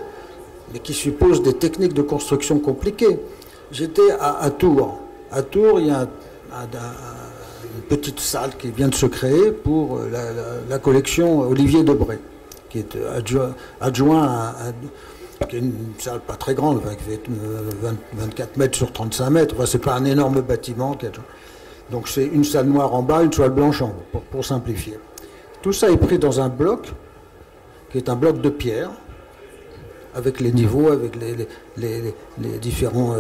mais qui supposent des techniques de construction compliquées. J'étais à Tours. À Tours, il y a une petite salle qui vient de se créer pour la collection Olivier Debré, qui est adjoint à une salle pas très grande, qui fait 24 mètres sur 35 mètres. Enfin, c'est pas un énorme bâtiment. Donc c'est une salle noire en bas, une salle blanche en haut, pour simplifier. Tout ça est pris dans un bloc, qui est un bloc de pierre, avec les niveaux, avec les différents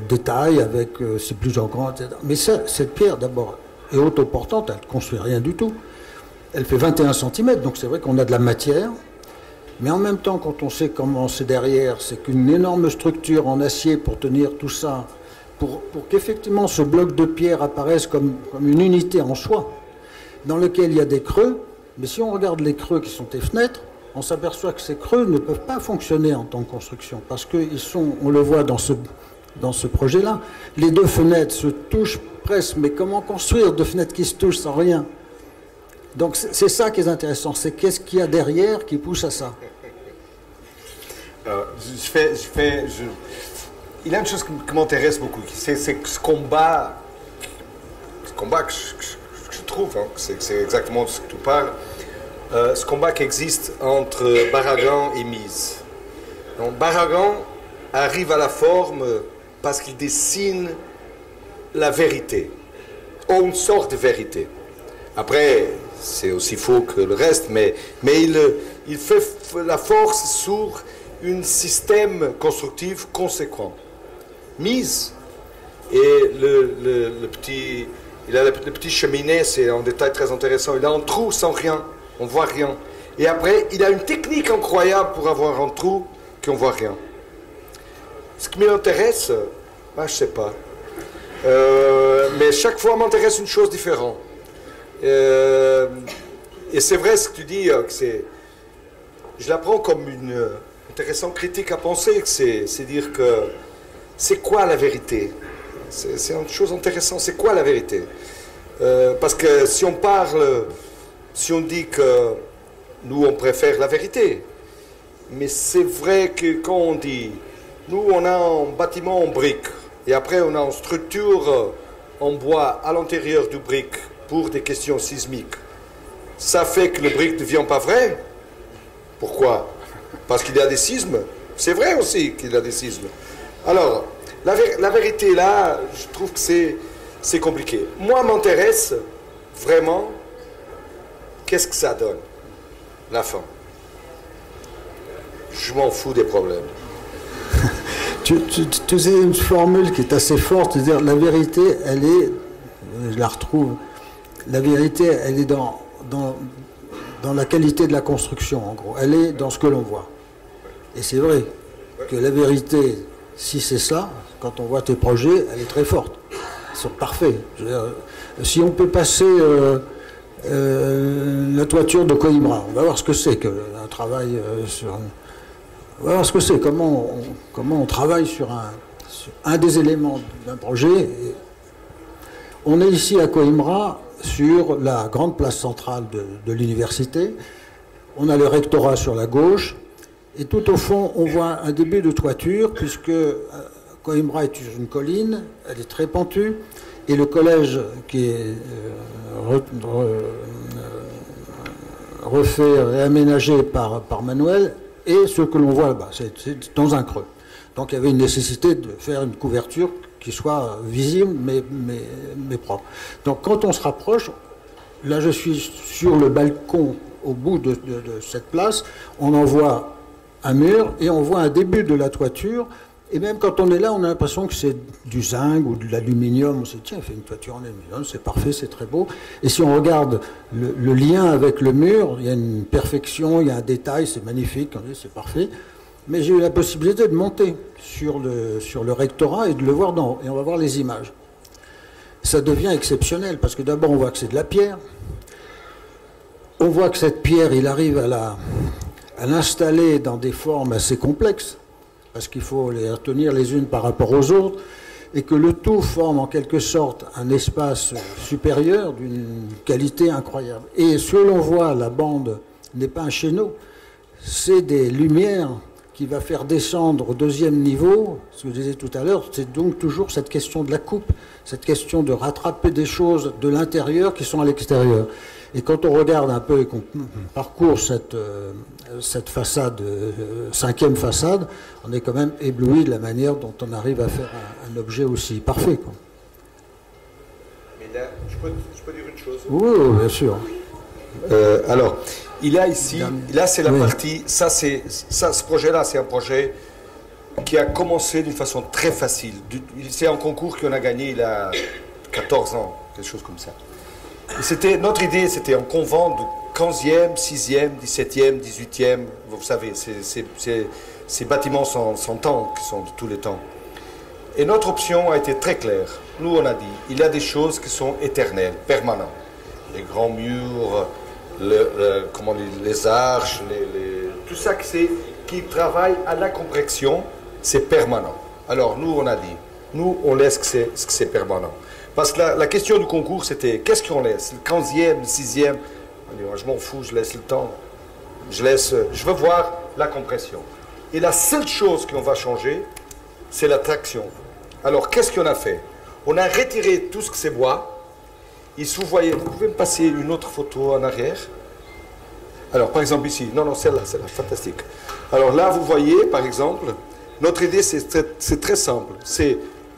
détails, avec c'est plus en grand, etc. Mais cette pierre, d'abord, est autoportante, elle ne construit rien du tout. Elle fait 21 cm, donc c'est vrai qu'on a de la matière. Mais en même temps, quand on sait comment c'est derrière, c'est qu'une énorme structure en acier pour tenir tout ça, pour qu'effectivement ce bloc de pierre apparaisse comme une unité en soi, dans lequel il y a des creux. Mais si on regarde les creux qui sont les fenêtres, on s'aperçoit que ces creux ne peuvent pas fonctionner en tant que construction, parce qu'ils sont, on le voit dans ce projet-là, les deux fenêtres se touchent presque, mais comment construire deux fenêtres qui se touchent sans rien? Donc c'est ça qui est intéressant, c'est qu'est-ce qu'il y a derrière qui pousse à ça. Il y a une chose qui m'intéresse beaucoup, c'est ce combat que je trouve, hein, c'est exactement de ce que tu parles, ce combat qui existe entre Barragan et Mise. Donc Barragan arrive à la forme parce qu'il dessine la vérité, ou une sorte de vérité. Après, c'est aussi faux que le reste, mais il fait la force sur un système constructif conséquent. Mise, et le petit cheminée, c'est un détail très intéressant, il a un trou sans rien, on ne voit rien. Et après, il a une technique incroyable pour avoir un trou qu'on ne voit rien. Ce qui m'intéresse, je ne sais pas, mais chaque fois m'intéresse une chose différente. Et c'est vrai ce que tu dis, je l'apprends comme une intéressante critique à penser, c'est dire que c'est quoi la vérité? C'est une chose intéressante. C'est quoi la vérité? Parce que si on parle, si on dit que nous, on préfère la vérité, mais c'est vrai que quand on dit, nous, on a un bâtiment en briques, et après, on a une structure en bois à l'intérieur du brique pour des questions sismiques, ça fait que le brique ne devient pas vrai. Pourquoi? Parce qu'il y a des sismes. C'est vrai aussi qu'il y a des sismes. Alors, la vérité là, je trouve que c'est compliqué. Moi, m'intéresse vraiment, qu'est-ce que ça donne, la fin. Je m'en fous des problèmes. Tu sais une formule qui est assez forte, c'est-à-dire la vérité, elle est, je la retrouve, la vérité, elle est dans la qualité de la construction, en gros. Elle est dans ce que l'on voit. Et c'est vrai que la vérité, si c'est ça, quand on voit tes projets, elle est très forte. Ils sont parfaits. Je veux dire, si on peut passer la toiture de Coimbra, on va voir ce que c'est qu'un travail sur... On va voir ce que c'est, comment on travaille sur un des éléments d'un projet. On est ici à Coimbra, sur la grande place centrale de l'université. On a le rectorat sur la gauche. Et tout au fond, on voit un début de toiture, puisque Coimbra est sur une colline, elle est très pentue. Et le collège qui est refait, réaménagé par Manuel, et ce que l'on voit là-bas, c'est dans un creux. Donc il y avait une nécessité de faire une couverture qui soit visible, mais propre. Donc quand on se rapproche, là je suis sur le balcon au bout de cette place, on en voit un mur et on voit un début de la toiture. Et même quand on est là, on a l'impression que c'est du zinc ou de l'aluminium. On se dit, tiens, il fait une toiture en aluminium, c'est parfait, c'est très beau. Et si on regarde le lien avec le mur, il y a une perfection, il y a un détail, c'est magnifique, c'est parfait. Mais j'ai eu la possibilité de monter sur le rectorat et de le voir d'en haut. Et on va voir les images. Ça devient exceptionnel, parce que d'abord, on voit que c'est de la pierre. On voit que cette pierre, il arrive à l'installer dans des formes assez complexes, parce qu'il faut les retenir les unes par rapport aux autres, et que le tout forme en quelque sorte un espace supérieur d'une qualité incroyable. Et ce que l'on voit, la bande n'est pas un chéneau, c'est des lumières qui va faire descendre au deuxième niveau. Ce que je disais tout à l'heure, c'est donc toujours cette question de la coupe, cette question de rattraper des choses de l'intérieur qui sont à l'extérieur. Et quand on regarde un peu et qu'on parcourt cette façade, cinquième façade, on est quand même ébloui de la manière dont on arrive à faire un objet aussi parfait, quoi. Mais là, je peux dire une chose? Oui, bien sûr. Alors, il y a ici, là c'est la partie, ce projet-là, c'est un projet qui a commencé d'une façon très facile. C'est un concours qu'on a gagné il y a 14 ans, quelque chose comme ça. Notre idée, c'était un convent de 15e, 6e, 17e, 18e. Vous savez, ces bâtiments sans temps, qui sont de tous les temps. Et notre option a été très claire. Nous, on a dit, il y a des choses qui sont éternelles, permanentes. Les grands murs, les arches, tout ça qui travaille à la compréhension, c'est permanent. Alors, nous, on a dit, nous, on laisse que c'est permanent. Parce que la question du concours, c'était qu'est-ce qu'on laisse? Le 15e, le 6e? On dit, je m'en fous, je laisse le temps. Je veux voir la compression. Et la seule chose qu'on va changer, c'est la traction. Alors, qu'est-ce qu'on a fait? On a retiré tout ce que c'est bois. Et si vous voyez, vous pouvez me passer une autre photo en arrière? Alors, par exemple, ici. Non, celle-là, fantastique. Alors là, vous voyez, par exemple, notre idée, c'est très simple.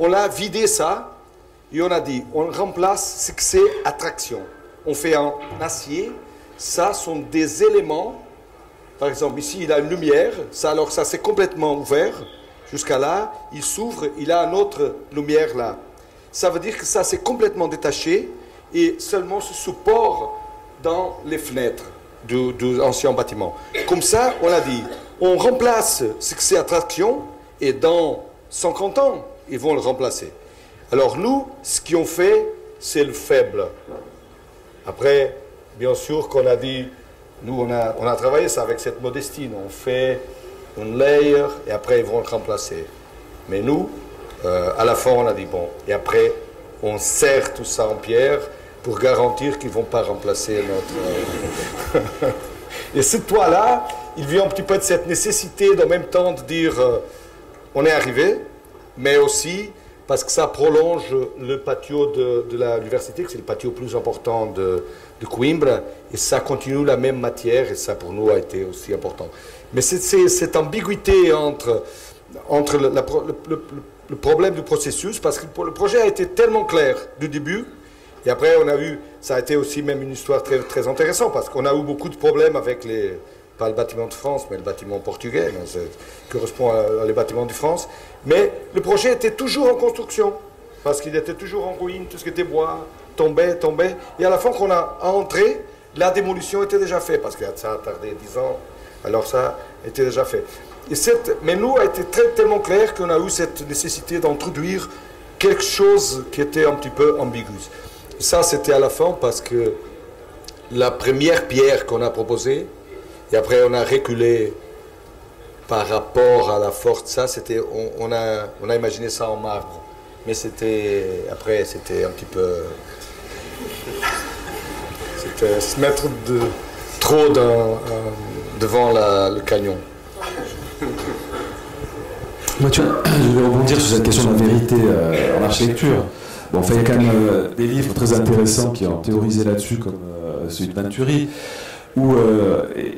On a vidé ça. Et on a dit, on remplace ce que c'est attraction. On fait un acier, ça sont des éléments. Par exemple, ici, il a une lumière, ça c'est complètement ouvert. Jusqu'à là, il s'ouvre, il a une autre lumière là. Ça veut dire que ça c'est complètement détaché et seulement ce support dans les fenêtres de l'ancien bâtiment. Comme ça, on a dit, on remplace ce que c'est attraction et dans 50 ans, ils vont le remplacer. Alors nous, ce qu'on fait, c'est le faible. Après, bien sûr qu'on a dit, nous on a travaillé ça avec cette modestie, on fait une layer et après ils vont le remplacer. Mais nous, À la fin, on a dit bon, et après, on serre tout ça en pierre pour garantir qu'ils ne vont pas remplacer notre... Et ce toit-là, il vient un petit peu de cette nécessité d'en même temps de dire on est arrivé, mais aussi parce que ça prolonge le patio de l'université, que c'est le patio plus important de Coimbra, et ça continue la même matière, et ça pour nous a été aussi important. Mais c'est cette ambiguïté entre le problème du processus, parce que le projet a été tellement clair du début, et après on a eu, ça a été aussi même une histoire très, très intéressante, parce qu'on a eu beaucoup de problèmes avec pas le bâtiment de France, mais le bâtiment portugais, ça correspond à les bâtiments de France. Mais le projet était toujours en construction, parce qu'il était toujours en ruine, tout ce qui était bois tombait. Et à la fin qu'on a entré, la démolition était déjà faite, parce que ça a tardé 10 ans, alors ça était déjà fait. Mais nous, a été tellement clair qu'on a eu cette nécessité d'introduire quelque chose qui était un petit peu ambigu. Et ça, c'était à la fin, parce que la première pierre qu'on a proposée, et après on a reculé par rapport à la force, ça c'était, on a imaginé ça en marbre, mais après c'était un petit peu, c'était se mettre trop devant le canyon. Moi, tu vois, je vais rebondir sur cette question de la vérité en architecture. Bon, il y a quand même des livres très intéressants qui ont théorisé là-dessus, comme celui de Venturi.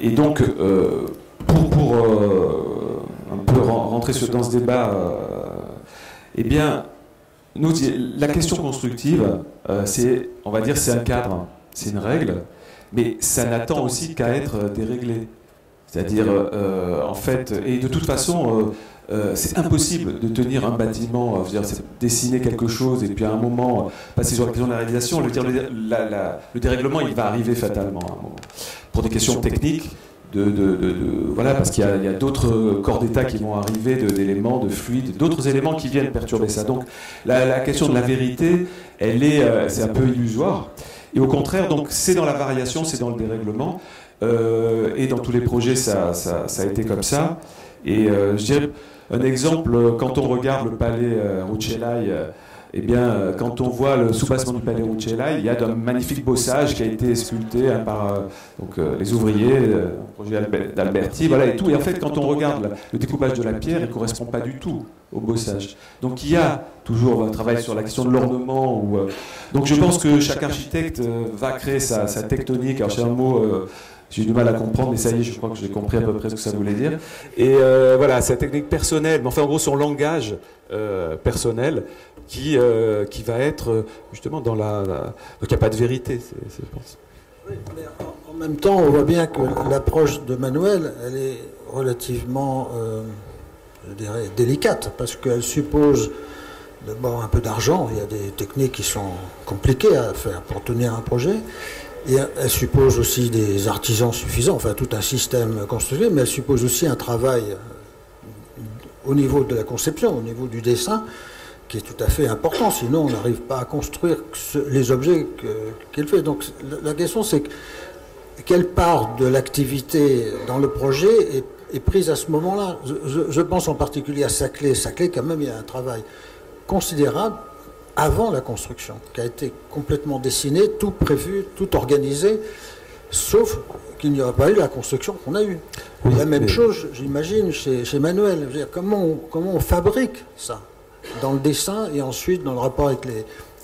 Et donc, pour un peu rentrer dans ce débat, eh bien, nous, la question constructive, on va dire, c'est un cadre, c'est une règle, mais ça n'attend aussi qu'à être déréglé. C'est-à-dire, en fait, et de toute façon, c'est impossible de tenir un bâtiment, c'est dessiner quelque chose et puis à un moment passer sur la question de la réalisation. Le dérèglement, il va arriver fatalement à un moment. Pour des questions techniques, voilà, parce qu'il y a d'autres corps d'état qui vont arriver, d'éléments, de fluides, d'autres éléments qui viennent perturber ça. Donc la question de la vérité, c'est un peu illusoire. Et au contraire, donc c'est dans la variation, c'est dans le dérèglement. Et dans tous les projets, ça a été comme ça. Et je dirais, un exemple, quand on regarde le palais Rucellai, eh bien, quand on voit le soubassement du palais Rucellai, il y a un magnifique bossage qui a été sculpté par les ouvriers, le projet d'Alberti, voilà, et tout. Et en fait, quand on regarde le découpage de la pierre, il ne correspond pas du tout au bossage. Donc il y a toujours un travail sur la question de l'ornement. Donc je pense que chaque architecte va créer sa tectonique. Alors c'est un mot... j'ai du mal à comprendre, mais ça y est, je crois que j'ai compris à peu près ce que ça voulait dire. Et voilà, sa technique personnelle, mais enfin en gros son langage personnel qui va être justement dans donc il n'y a pas de vérité, je pense. Oui, mais en même temps, on voit bien que l'approche de Manuel, elle est relativement, je dirais, délicate, parce qu'elle suppose d'abord un peu d'argent. Il y a des techniques qui sont compliquées à faire pour tenir un projet. Et elle suppose aussi des artisans suffisants, enfin tout un système construit, mais elle suppose aussi un travail au niveau de la conception, au niveau du dessin, qui est tout à fait important. Sinon, on n'arrive pas à construire les objets qu'elle fait. Donc la question, c'est quelle part de l'activité dans le projet est prise à ce moment-là. Je pense en particulier à Saclay. Saclay, quand même, il y a un travail considérable avant la construction, qui a été complètement dessiné, tout prévu, tout organisé, sauf qu'il n'y aurait pas eu la construction qu'on a eue. Oui, la même chose, j'imagine, chez Manuel. Je veux dire, comment on fabrique ça dans le dessin et ensuite dans le rapport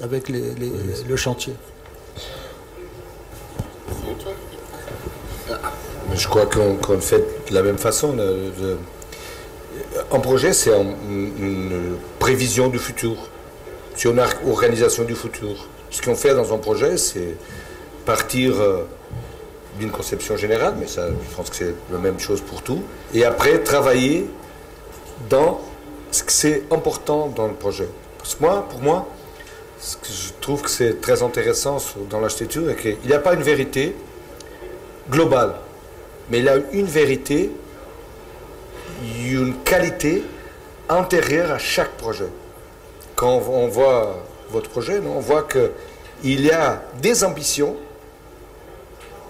avec le chantier. Je crois qu'on fait de la même façon. Un projet, c'est une prévision du futur. C'est une organisation du futur. Ce qu'on fait dans un projet, c'est partir d'une conception générale, mais ça, je pense que c'est la même chose pour tout, et après travailler dans ce que c'est important dans le projet. Parce que pour moi, ce que je trouve que c'est très intéressant dans l'architecture, c'est qu'il n'y a pas une vérité globale, mais il y a une vérité, une qualité antérieure à chaque projet. Quand on voit votre projet, on voit qu'il y a des ambitions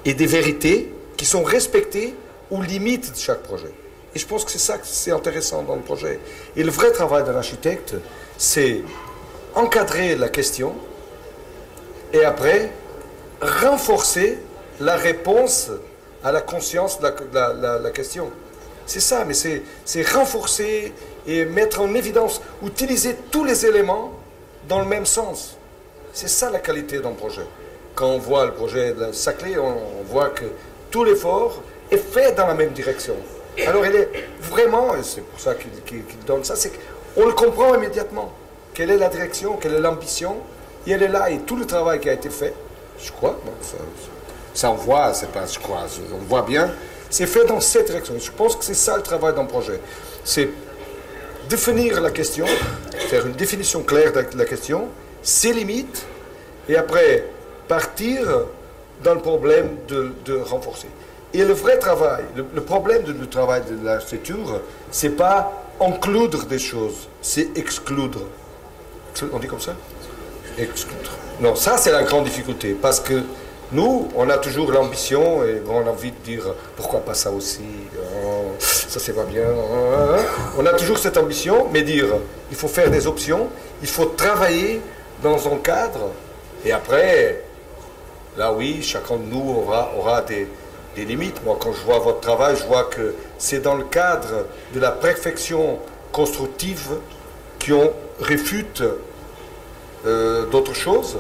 et des vérités qui sont respectées aux limites de chaque projet. Et je pense que c'est ça que c'est intéressant dans le projet. Et le vrai travail d'un architecte, c'est encadrer la question et après renforcer la réponse à la conscience de la question. C'est ça, mais c'est renforcer et mettre en évidence, utiliser tous les éléments dans le même sens. C'est ça la qualité d'un projet. Quand on voit le projet de Saclay, on voit que tout l'effort est fait dans la même direction. Alors il est vraiment, et c'est pour ça qu'il donne ça, c'est qu'on le comprend immédiatement. Quelle est la direction, quelle est l'ambition, et elle est là, et tout le travail qui a été fait, je crois, ça on voit, c'est pas je crois, on voit bien, c'est fait dans cette direction. Je pense que c'est ça le travail d'un projet. C'est définir la question, faire une définition claire de la question, ses limites, et après partir dans le problème de renforcer. Et le vrai travail, le problème du travail de l'architecture, c'est pas inclure des choses, c'est exclure. On dit comme ça? Exclure. Non, ça c'est la grande difficulté, parce que nous, on a toujours l'ambition et on a envie de dire pourquoi pas ça aussi, ça c'est pas bien. On a toujours cette ambition, mais dire il faut faire des options, il faut travailler dans un cadre, et après, là oui, chacun de nous aura des limites. Moi, quand je vois votre travail, je vois que c'est dans le cadre de la perfection constructive qu'on réfute d'autres choses.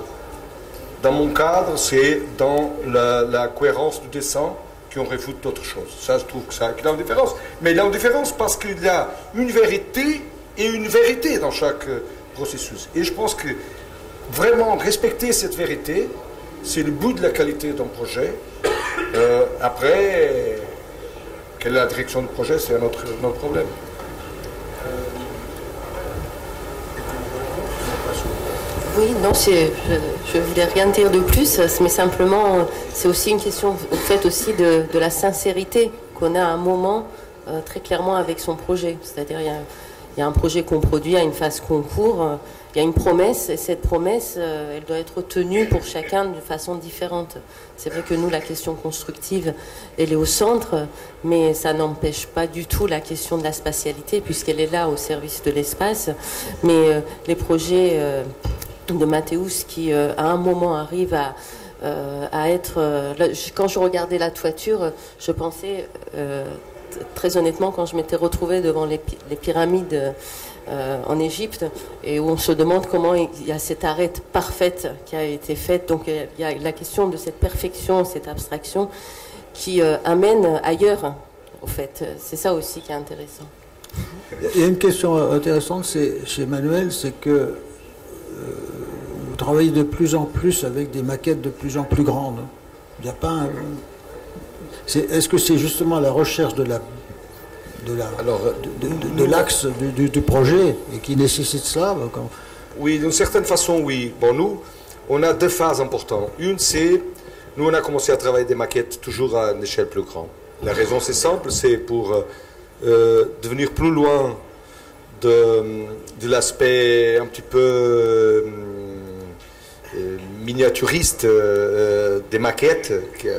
Dans mon cadre, c'est dans la cohérence du dessin qu'on réfute d'autres choses. Ça, je trouve que ça qu'il y a une différence. Mais il y a une différence parce qu'il y a une vérité et une vérité dans chaque processus. Et je pense que vraiment respecter cette vérité, c'est le bout de la qualité d'un projet. Après, quelle est la direction du projet, c'est un autre problème. Oui, non, je ne voulais rien dire de plus, mais simplement, c'est aussi une question, en fait, aussi de la sincérité qu'on a à un moment, très clairement, avec son projet. C'est-à-dire, il y a un projet qu'on produit à une phase concours, il y a une promesse, et cette promesse, elle doit être tenue pour chacun de façon différente. C'est vrai que nous, la question constructive, elle est au centre, mais ça n'empêche pas du tout la question de la spatialité, puisqu'elle est là au service de l'espace. Mais les projets de Mathéus qui, à un moment, arrivent à être... quand je regardais la toiture, je pensais... très honnêtement, quand je m'étais retrouvée devant les pyramides en Égypte, et où on se demande comment il y a cette arête parfaite qui a été faite, donc il y a la question de cette perfection, cette abstraction, qui amène ailleurs, au fait. C'est ça aussi qui est intéressant. Il y a une question intéressante chez Manuel, c'est que vous travaillez de plus en plus avec des maquettes de plus en plus grandes. Il n'y a pas un... Est-ce que c'est justement la recherche de l'axe du projet et qui nécessite cela Oui, d'une certaine façon, oui. Bon, nous, on a deux phases importantes. Une, c'est, nous, on a commencé à travailler des maquettes toujours à une échelle plus grande. La raison, c'est simple, c'est pour devenir plus loin de l'aspect un petit peu miniaturiste des maquettes,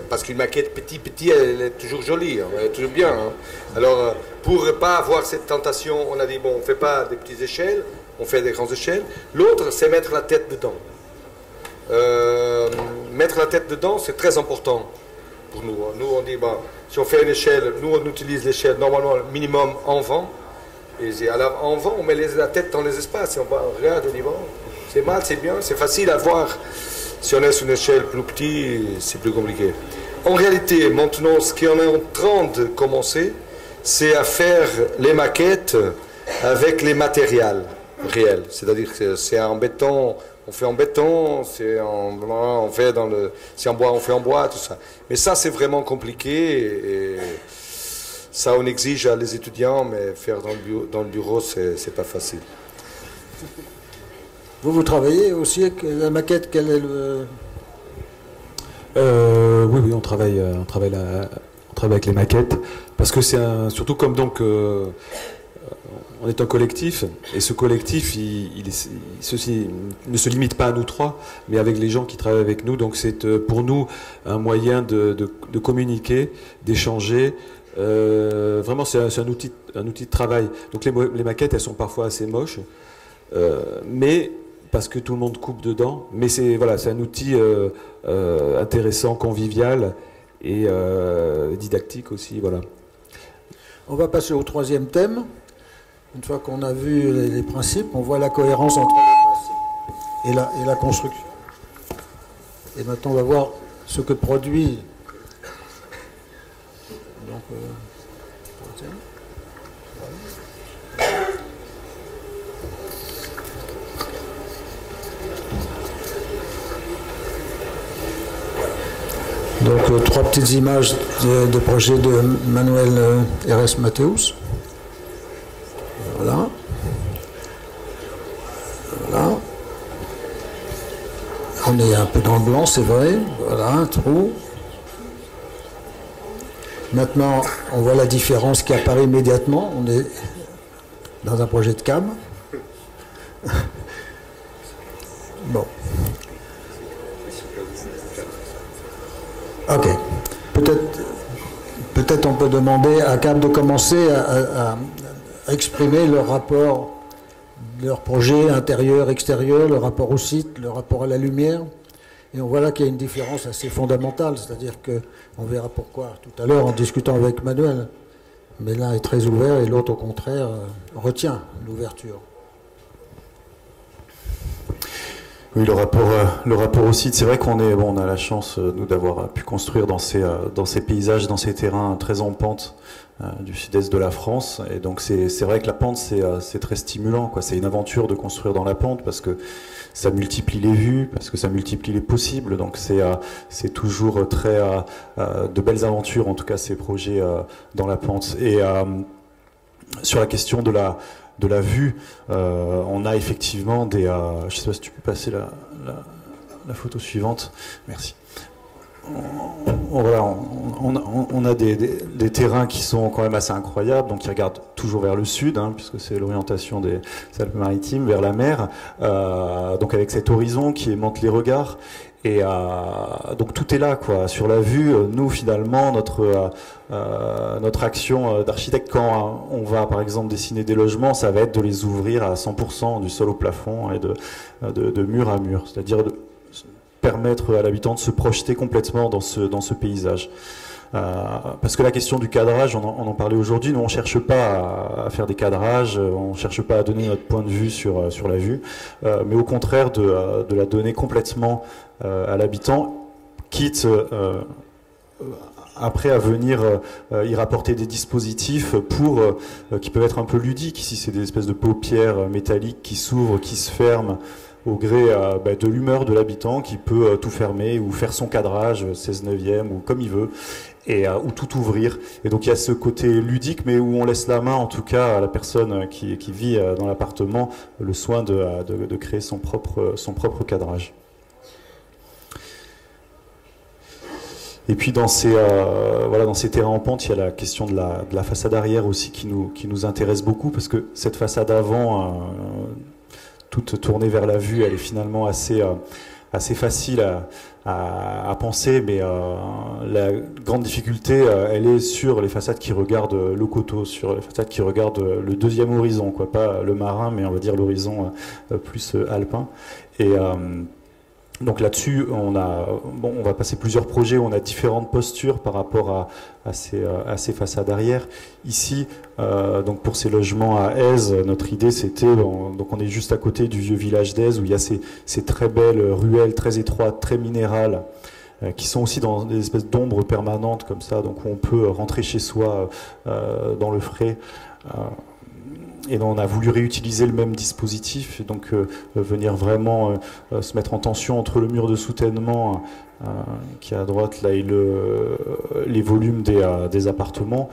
parce qu'une maquette petit, elle est toujours jolie, hein, elle est toujours bien. Hein. Alors, pour ne pas avoir cette tentation, on a dit, bon, on ne fait pas des petites échelles, on fait des grandes échelles. L'autre, c'est mettre la tête dedans. Mettre la tête dedans, c'est très important pour nous. Nous, on dit, bon, si on fait une échelle, nous, on utilise l'échelle normalement minimum en vent. Et alors, en vent, on met la tête dans les espaces et on regarde, on dit, bon, c'est mal, c'est bien, c'est facile à voir. Si on est sur une échelle plus petite, c'est plus compliqué. En réalité, maintenant, ce qu'on est en train de commencer, c'est à faire les maquettes avec les matériels réels. C'est-à-dire que c'est en béton, on fait en béton, c'est en bois, on fait en bois, tout ça. Mais ça, c'est vraiment compliqué et ça, on exige à les étudiants, mais faire dans le bureau, c'est pas facile. Vous travaillez aussi avec la maquette, quel est le... Oui, on travaille avec les maquettes, parce que c'est surtout comme donc on est un collectif, et ce collectif, ceci ne se limite pas à nous trois, mais avec les gens qui travaillent avec nous, donc c'est pour nous un moyen de communiquer, d'échanger. Vraiment, c'est un outil de travail. Donc les maquettes, elles sont parfois assez moches. mais parce que tout le monde coupe dedans. Mais c'est voilà, c'est un outil intéressant, convivial et didactique aussi. Voilà. On va passer au troisième thème. Une fois qu'on a vu les principes, on voit la cohérence entre les principes et la construction. Et maintenant, on va voir ce que produit. Donc, donc, trois petites images de projet de Manuel R.S. Mateus. Voilà. Voilà. On est un peu dans le blanc, c'est vrai. Voilà, un trou. Maintenant, on voit la différence qui apparaît immédiatement. On est dans un projet de cam. Bon. Ok. Peut-être on peut demander à CAM de commencer à exprimer leur rapport, leur projet intérieur, extérieur, le rapport au site, le rapport à la lumière. Et on voit là qu'il y a une différence assez fondamentale, c'est-à-dire qu'on verra pourquoi tout à l'heure en discutant avec Manuel. Mais l'un est très ouvert et l'autre, au contraire, retient l'ouverture. Oui, le rapport au site, c'est vrai on a la chance, nous, d'avoir pu construire dans ces paysages, dans ces terrains très en pente du sud-est de la France. Et donc c'est vrai que la pente, c'est très stimulant, quoi. C'est une aventure de construire dans la pente parce que ça multiplie les vues, parce que ça multiplie les possibles. Donc c'est toujours très de belles aventures, en tout cas, ces projets dans la pente. Et sur la question de la vue, on a effectivement des... je ne sais pas si tu peux passer la photo suivante. Merci. Voilà, on a des terrains qui sont quand même assez incroyables, donc qui regardent toujours vers le sud, hein, puisque c'est l'orientation des Alpes-Maritimes, vers la mer, donc avec cet horizon qui aimante les regards. Et donc tout est là, quoi. Sur la vue, nous finalement, notre action d'architecte, quand on va par exemple dessiner des logements, ça va être de les ouvrir à 100% du sol au plafond et de mur à mur, c'est-à-dire de permettre à l'habitant de se projeter complètement dans ce paysage. Parce que la question du cadrage, on en parlait aujourd'hui, nous on ne cherche pas à faire des cadrages, on ne cherche pas à donner notre point de vue sur la vue, mais au contraire de la donner complètement à l'habitant, quitte après à venir y rapporter des dispositifs qui peuvent être un peu ludiques. Ici c'est des espèces de paupières métalliques qui s'ouvrent, qui se ferment au gré de l'humeur de l'habitant, qui peut tout fermer ou faire son cadrage 16/9 ou comme il veut, ou tout ouvrir. Et donc il y a ce côté ludique, mais où on laisse la main en tout cas à la personne qui vit dans l'appartement, le soin de créer son propre cadrage. Et puis dans ces terrains en pente, il y a la question de la façade arrière aussi qui nous intéresse beaucoup, parce que cette façade avant, toute tournée vers la vue, elle est finalement assez facile à penser, mais la grande difficulté, elle est sur les façades qui regardent le coteau, sur les façades qui regardent le deuxième horizon, quoi, pas le marin, mais on va dire l'horizon plus alpin. Et donc là-dessus, on va passer plusieurs projets où on a différentes postures par rapport à ces façades arrière. Ici, donc pour ces logements à Aise, notre idée c'était, donc on est juste à côté du vieux village d'Aise où il y a ces très belles ruelles très étroites, très minérales, qui sont aussi dans des espèces d'ombres permanentes comme ça, donc où on peut rentrer chez soi dans le frais. Et on a voulu réutiliser le même dispositif, et donc venir vraiment se mettre en tension entre le mur de soutènement qui est à droite là et les volumes des appartements,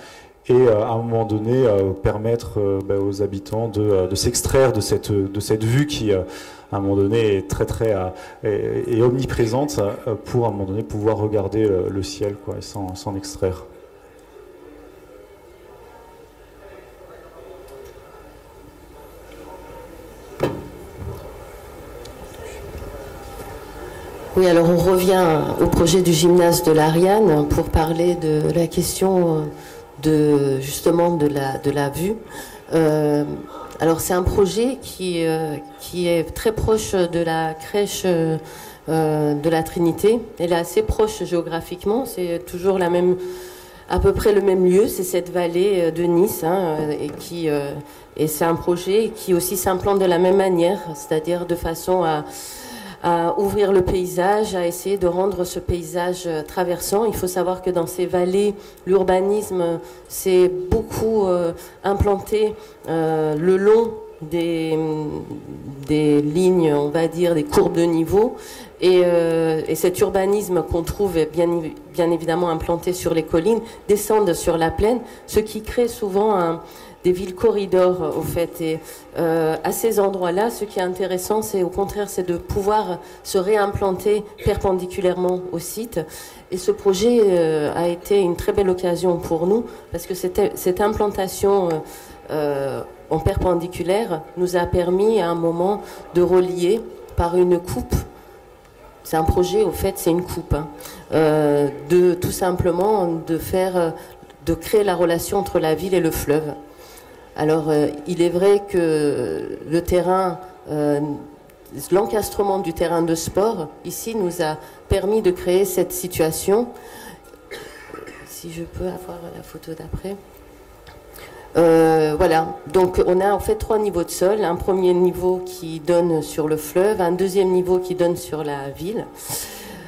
et à un moment donné permettre aux habitants de s'extraire de cette vue qui à un moment donné est très est omniprésente, pour à un moment donné pouvoir regarder le ciel, quoi, et s'en extraire. Oui, alors on revient au projet du gymnase de l'Ariane pour parler de la question justement de la vue. Alors c'est un projet qui est très proche de la crèche de la Trinité. Elle est assez proche géographiquement, c'est toujours à peu près le même lieu, c'est cette vallée de Nice, hein, et c'est un projet qui aussi s'implante de la même manière, c'est-à-dire de façon à ouvrir le paysage, à essayer de rendre ce paysage traversant. Il faut savoir que dans ces vallées, l'urbanisme s'est beaucoup implanté le long des lignes, on va dire, des courbes de niveau. Et cet urbanisme qu'on trouve bien évidemment implanté sur les collines descend sur la plaine, ce qui crée souvent des villes corridors, au fait. Et à ces endroits-là, ce qui est intéressant, c'est au contraire, c'est de pouvoir se réimplanter perpendiculairement au site. Et ce projet a été une très belle occasion pour nous, parce que cette implantation en perpendiculaire nous a permis à un moment de relier par une coupe. C'est un projet, au fait, c'est une coupe, hein, tout simplement de créer la relation entre la ville et le fleuve. Alors, il est vrai que le terrain, l'encastrement du terrain de sport, ici, nous a permis de créer cette situation. Si je peux avoir la photo d'après. Voilà, donc on a en fait 3 niveaux de sol. Un premier niveau qui donne sur le fleuve, un deuxième niveau qui donne sur la ville.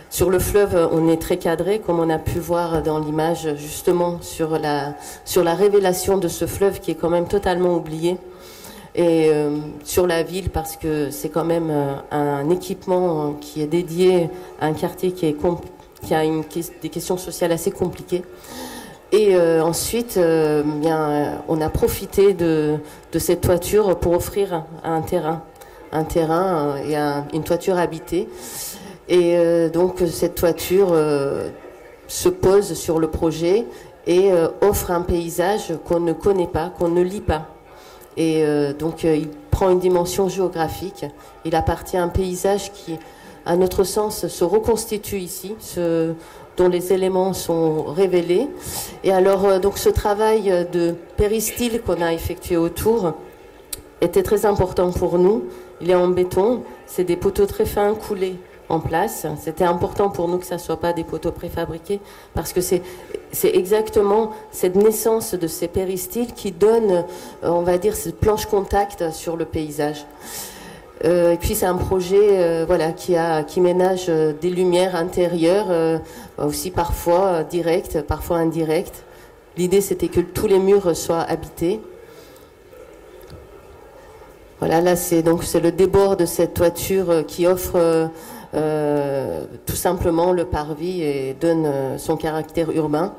Sur le fleuve, on est très cadré, comme on a pu voir dans l'image, justement, sur la révélation de ce fleuve qui est quand même totalement oublié. Et sur la ville, parce que c'est quand même un équipement qui est dédié à un quartier qui a des questions sociales assez compliquées. Et ensuite, on a profité de cette toiture pour offrir un terrain et une toiture habitée. Et donc cette toiture se pose sur le projet et offre un paysage qu'on ne connaît pas, qu'on ne lit pas. Et donc il prend une dimension géographique. Il appartient à un paysage qui, à notre sens, se reconstitue ici, dont les éléments sont révélés. Et alors donc ce travail de péristyle qu'on a effectué autour était très important pour nous. Il est en béton, c'est des poteaux très fins coulés en place. C'était important pour nous que ça ne soit pas des poteaux préfabriqués, parce que c'est exactement cette naissance de ces péristyles qui donne, on va dire, cette planche contact sur le paysage. Et puis c'est un projet voilà, qui ménage des lumières intérieures, aussi parfois directes, parfois indirectes. L'idée c'était que tous les murs soient habités. Voilà, là c'est le débord de cette toiture qui offre tout simplement le parvis et donne son caractère urbain.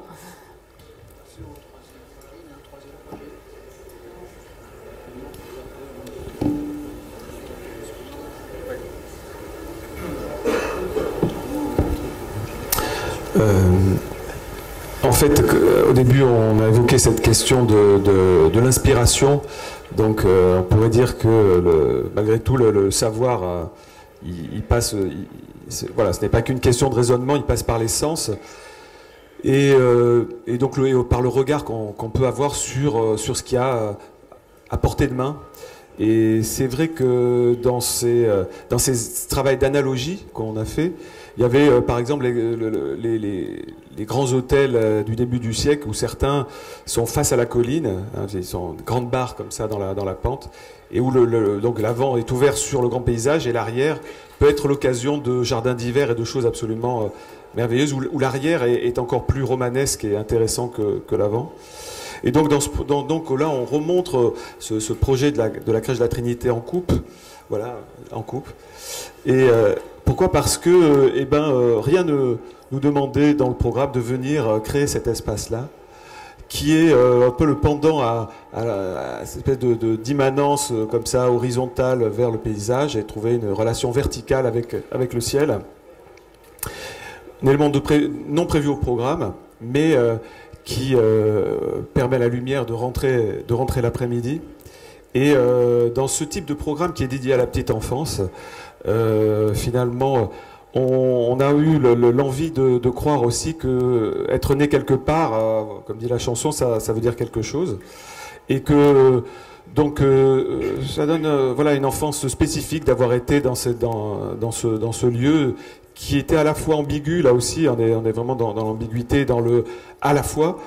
En fait, au début, on a évoqué cette question de l'inspiration. Donc, on pourrait dire que malgré tout, le savoir, il passe. Voilà, ce n'est pas qu'une question de raisonnement, il passe par les sens. Et donc, par le regard qu'on peut avoir sur ce qu'il y a à portée de main. Et c'est vrai que dans ces travaux d'analogie qu'on a fait, il y avait par exemple les grands hôtels du début du siècle où certains sont face à la colline, hein, ils sont grandes barres comme ça dans la pente, et où donc l'avant est ouvert sur le grand paysage et l'arrière peut être l'occasion de jardins d'hiver et de choses absolument merveilleuses, où l'arrière est encore plus romanesque et intéressant que l'avant. Et donc, donc là, on remontre ce projet de la crèche de la Trinité en coupe. Voilà, en coupe. Et pourquoi ? Parce que rien ne nous demandait dans le programme de venir créer cet espace-là, qui est un peu le pendant à cette espèce d'immanence comme ça, horizontale vers le paysage, et trouver une relation verticale avec le ciel. Un élément non prévu au programme, mais qui permet à la lumière de rentrer l'après-midi. Et dans ce type de programme qui est dédié à la petite enfance, finalement, on a eu l'envie de croire aussi que être né quelque part, comme dit la chanson, ça veut dire quelque chose. Et que Donc ça donne voilà, une enfance spécifique d'avoir été dans ce lieu qui était à la fois ambigu, là aussi on est vraiment dans l'ambiguïté, dans le à la fois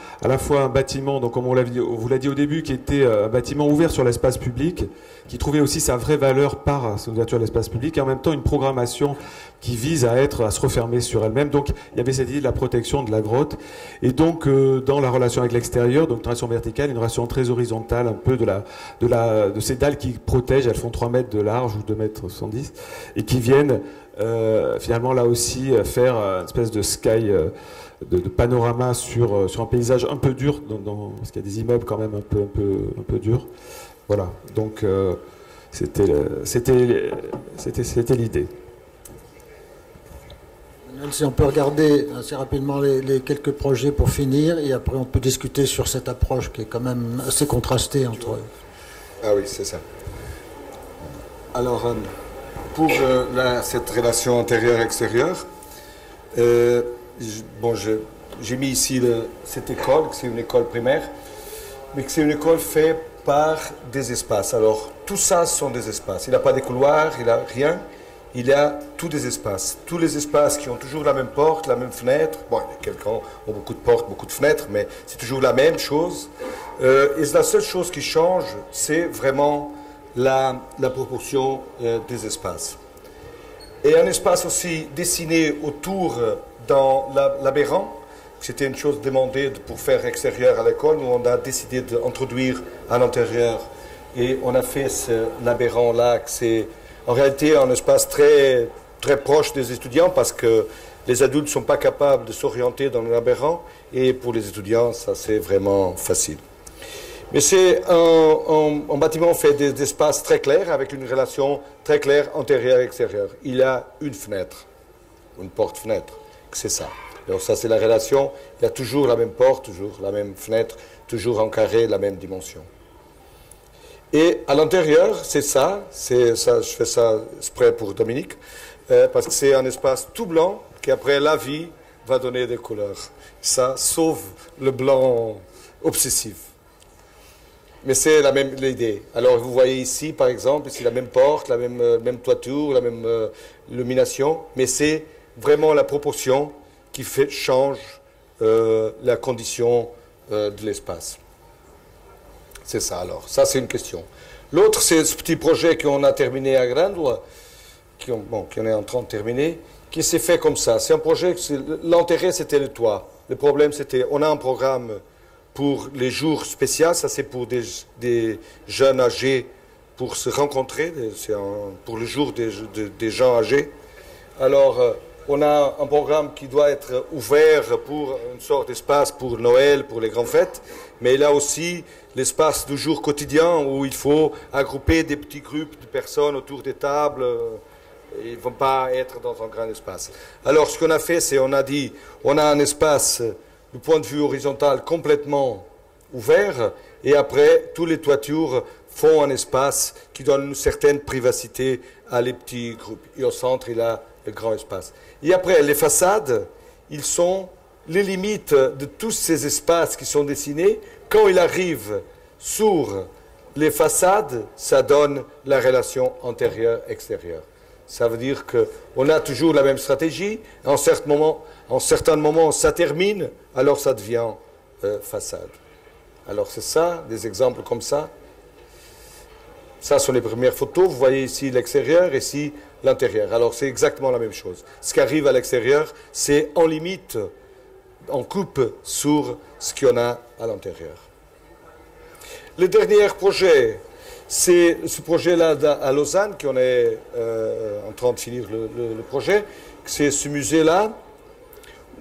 un bâtiment, donc comme on vous l'a dit au début, qui était un bâtiment ouvert sur l'espace public, qui trouvait aussi sa vraie valeur par son ouverture à l'espace public, et en même temps une programmation qui vise à se refermer sur elle-même. Donc il y avait cette idée de la protection de la grotte, et donc dans la relation avec l'extérieur, donc une relation verticale, une relation très horizontale, un peu de ces dalles qui protègent, elles font 3 mètres de large ou 2 mètres 110, et qui viennent finalement là aussi faire une espèce de sky, de panorama sur un paysage un peu dur, parce qu'il y a des immeubles quand même un peu durs. Voilà, donc c'était l'idée. Si on peut regarder assez rapidement les quelques projets pour finir, et après on peut discuter sur cette approche qui est quand même assez contrastée entre eux. Ah oui, c'est ça. Alors, pour cette relation intérieure-extérieure, j'ai mis ici cette école, c'est une école primaire, mais c'est une école faite par des espaces. Alors, tout ça sont des espaces. Il n'a pas de couloirs, il n'a rien. Il y a tous des espaces. Tous les espaces qui ont toujours la même porte, la même fenêtre. Bon, quelqu'un ont beaucoup de portes, beaucoup de fenêtres, mais c'est toujours la même chose. Et la seule chose qui change, c'est vraiment la proportion des espaces. Et un espace aussi dessiné autour dans l'aberrant. C'était une chose demandée pour faire extérieur à l'école. Nous, on a décidé d'introduire à l'intérieur. Et on a fait ce l'aberrant-là, que c'est en réalité un espace très, très proche des étudiants, parce que les adultes ne sont pas capables de s'orienter dans l'aberrant. Et pour les étudiants, ça, c'est vraiment facile. Mais c'est un bâtiment fait d'espaces très clairs, avec une relation très claire intérieur-extérieur. Il y a une fenêtre, une porte-fenêtre, c'est ça. Alors ça, c'est la relation. Il y a toujours la même porte, toujours la même fenêtre, toujours en carré, la même dimension. Et à l'intérieur, c'est ça, je fais ça exprès pour Dominique, parce que c'est un espace tout blanc qui, après la vie, va donner des couleurs. Ça sauve le blanc obsessif. Mais c'est la même idée. Alors vous voyez ici, par exemple, ici la même porte, la même toiture, la même illumination, mais c'est vraiment la proportion qui change la condition de l'espace. C'est ça alors. Ça, c'est une question. L'autre, c'est ce petit projet qu'on a terminé à Grenoble, qu'on est en train de terminer, qui s'est fait comme ça. C'est un projet, l'intérêt, c'était le toit. Le problème, c'était, on a un programme pour les jours spéciaux, ça c'est pour des jeunes âgés, pour se rencontrer, pour le jour des gens âgés. Alors, on a un programme qui doit être ouvert pour une sorte d'espace pour Noël, pour les grandes fêtes, mais il y a aussi l'espace du jour quotidien où il faut agrouper des petits groupes de personnes autour des tables. Ils ne vont pas être dans un grand espace. Alors, ce qu'on a fait, c'est on a dit, on a un espace du point de vue horizontal complètement ouvert, et après, tous les toitures font un espace qui donne une certaine privacité à les petits groupes. Et au centre, il y a le grand espace. Et après, les façades, ils sont les limites de tous ces espaces qui sont dessinés. Quand il arrive sur les façades, ça donne la relation intérieure-extérieure. Ça veut dire qu'on a toujours la même stratégie. En certains moments, ça termine, alors ça devient façade. Alors c'est ça, des exemples comme ça. Ça sont les premières photos. Vous voyez ici l'extérieur, ici l'intérieur. Alors c'est exactement la même chose. Ce qui arrive à l'extérieur, c'est en limite, on coupe sur ce qu'il y en a à l'intérieur. Le dernier projet, c'est ce projet-là à Lausanne, qu'on est en train de finir le projet. C'est ce musée-là.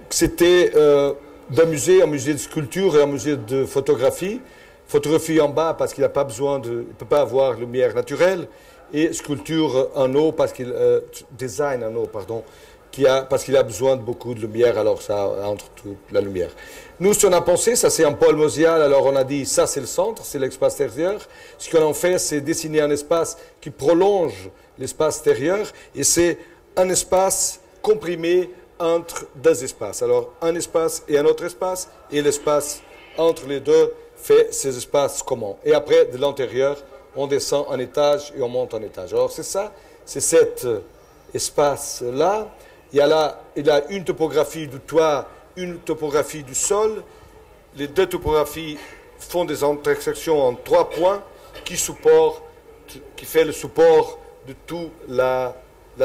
C'était un musée de sculpture et un musée de photographie. Photographie en bas parce qu'il n'a pas besoin il ne peut pas avoir lumière naturelle. Et sculpture en eau, design en eau, pardon, parce qu'il a besoin de beaucoup de lumière, alors ça entre toute la lumière. Nous, ce qu'on a pensé, ça c'est un pôle muséal, alors on a dit, ça c'est le centre, c'est l'espace extérieur. Ce qu'on a fait, c'est dessiner un espace qui prolonge l'espace extérieur, et c'est un espace comprimé entre deux espaces. Alors, un espace et un autre espace, et l'espace entre les deux, fait ces espaces communs. Et après, de l'intérieur, on descend un étage et on monte un étage. Alors c'est ça, c'est cet espace-là. Il a une topographie du toit, une topographie du sol. Les deux topographies font des intersections en 3 points qui fait le support de toute la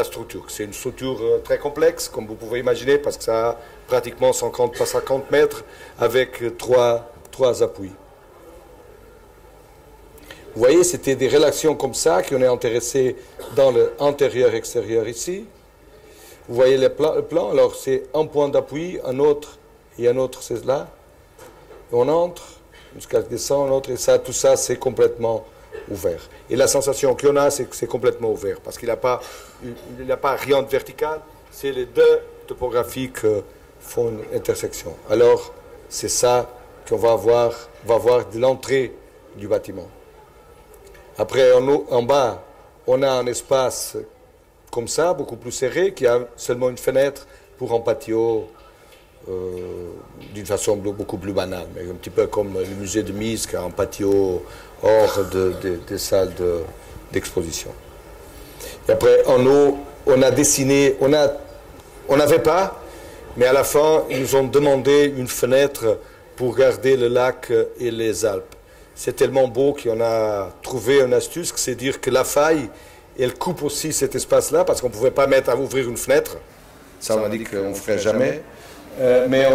structure. C'est une structure très complexe, comme vous pouvez imaginer, parce que ça a pratiquement 50 par 50 mètres avec trois appuis. Vous voyez, c'était des relations comme ça qu'on est intéressé dans l'intérieur-extérieur ici. Vous voyez le plan, alors c'est un point d'appui, un autre, et un autre, c'est là. On entre, jusqu'à descend, un autre, et ça, tout ça, c'est complètement ouvert. Et la sensation qu'on a, c'est que c'est complètement ouvert, parce qu'il n'y a pas rien de vertical, c'est les deux topographies qui font une intersection. Alors, c'est ça qu'on va voir de l'entrée du bâtiment. Après, en bas, on a un espace comme ça, beaucoup plus serré, qui a seulement une fenêtre pour un patio d'une façon beaucoup plus banale, mais un petit peu comme le musée de Mise, qui a un patio hors des salles d'exposition. Et après, en haut, on a dessiné, on n'avait pas, mais à la fin, ils nous ont demandé une fenêtre pour garder le lac et les Alpes. C'est tellement beau qu'on a trouvé une astuce, c'est dire que la faille, elle coupe aussi cet espace-là, parce qu'on ne pouvait pas mettre à ouvrir une fenêtre. Ça, on a dit qu'on ne ferait jamais. Mais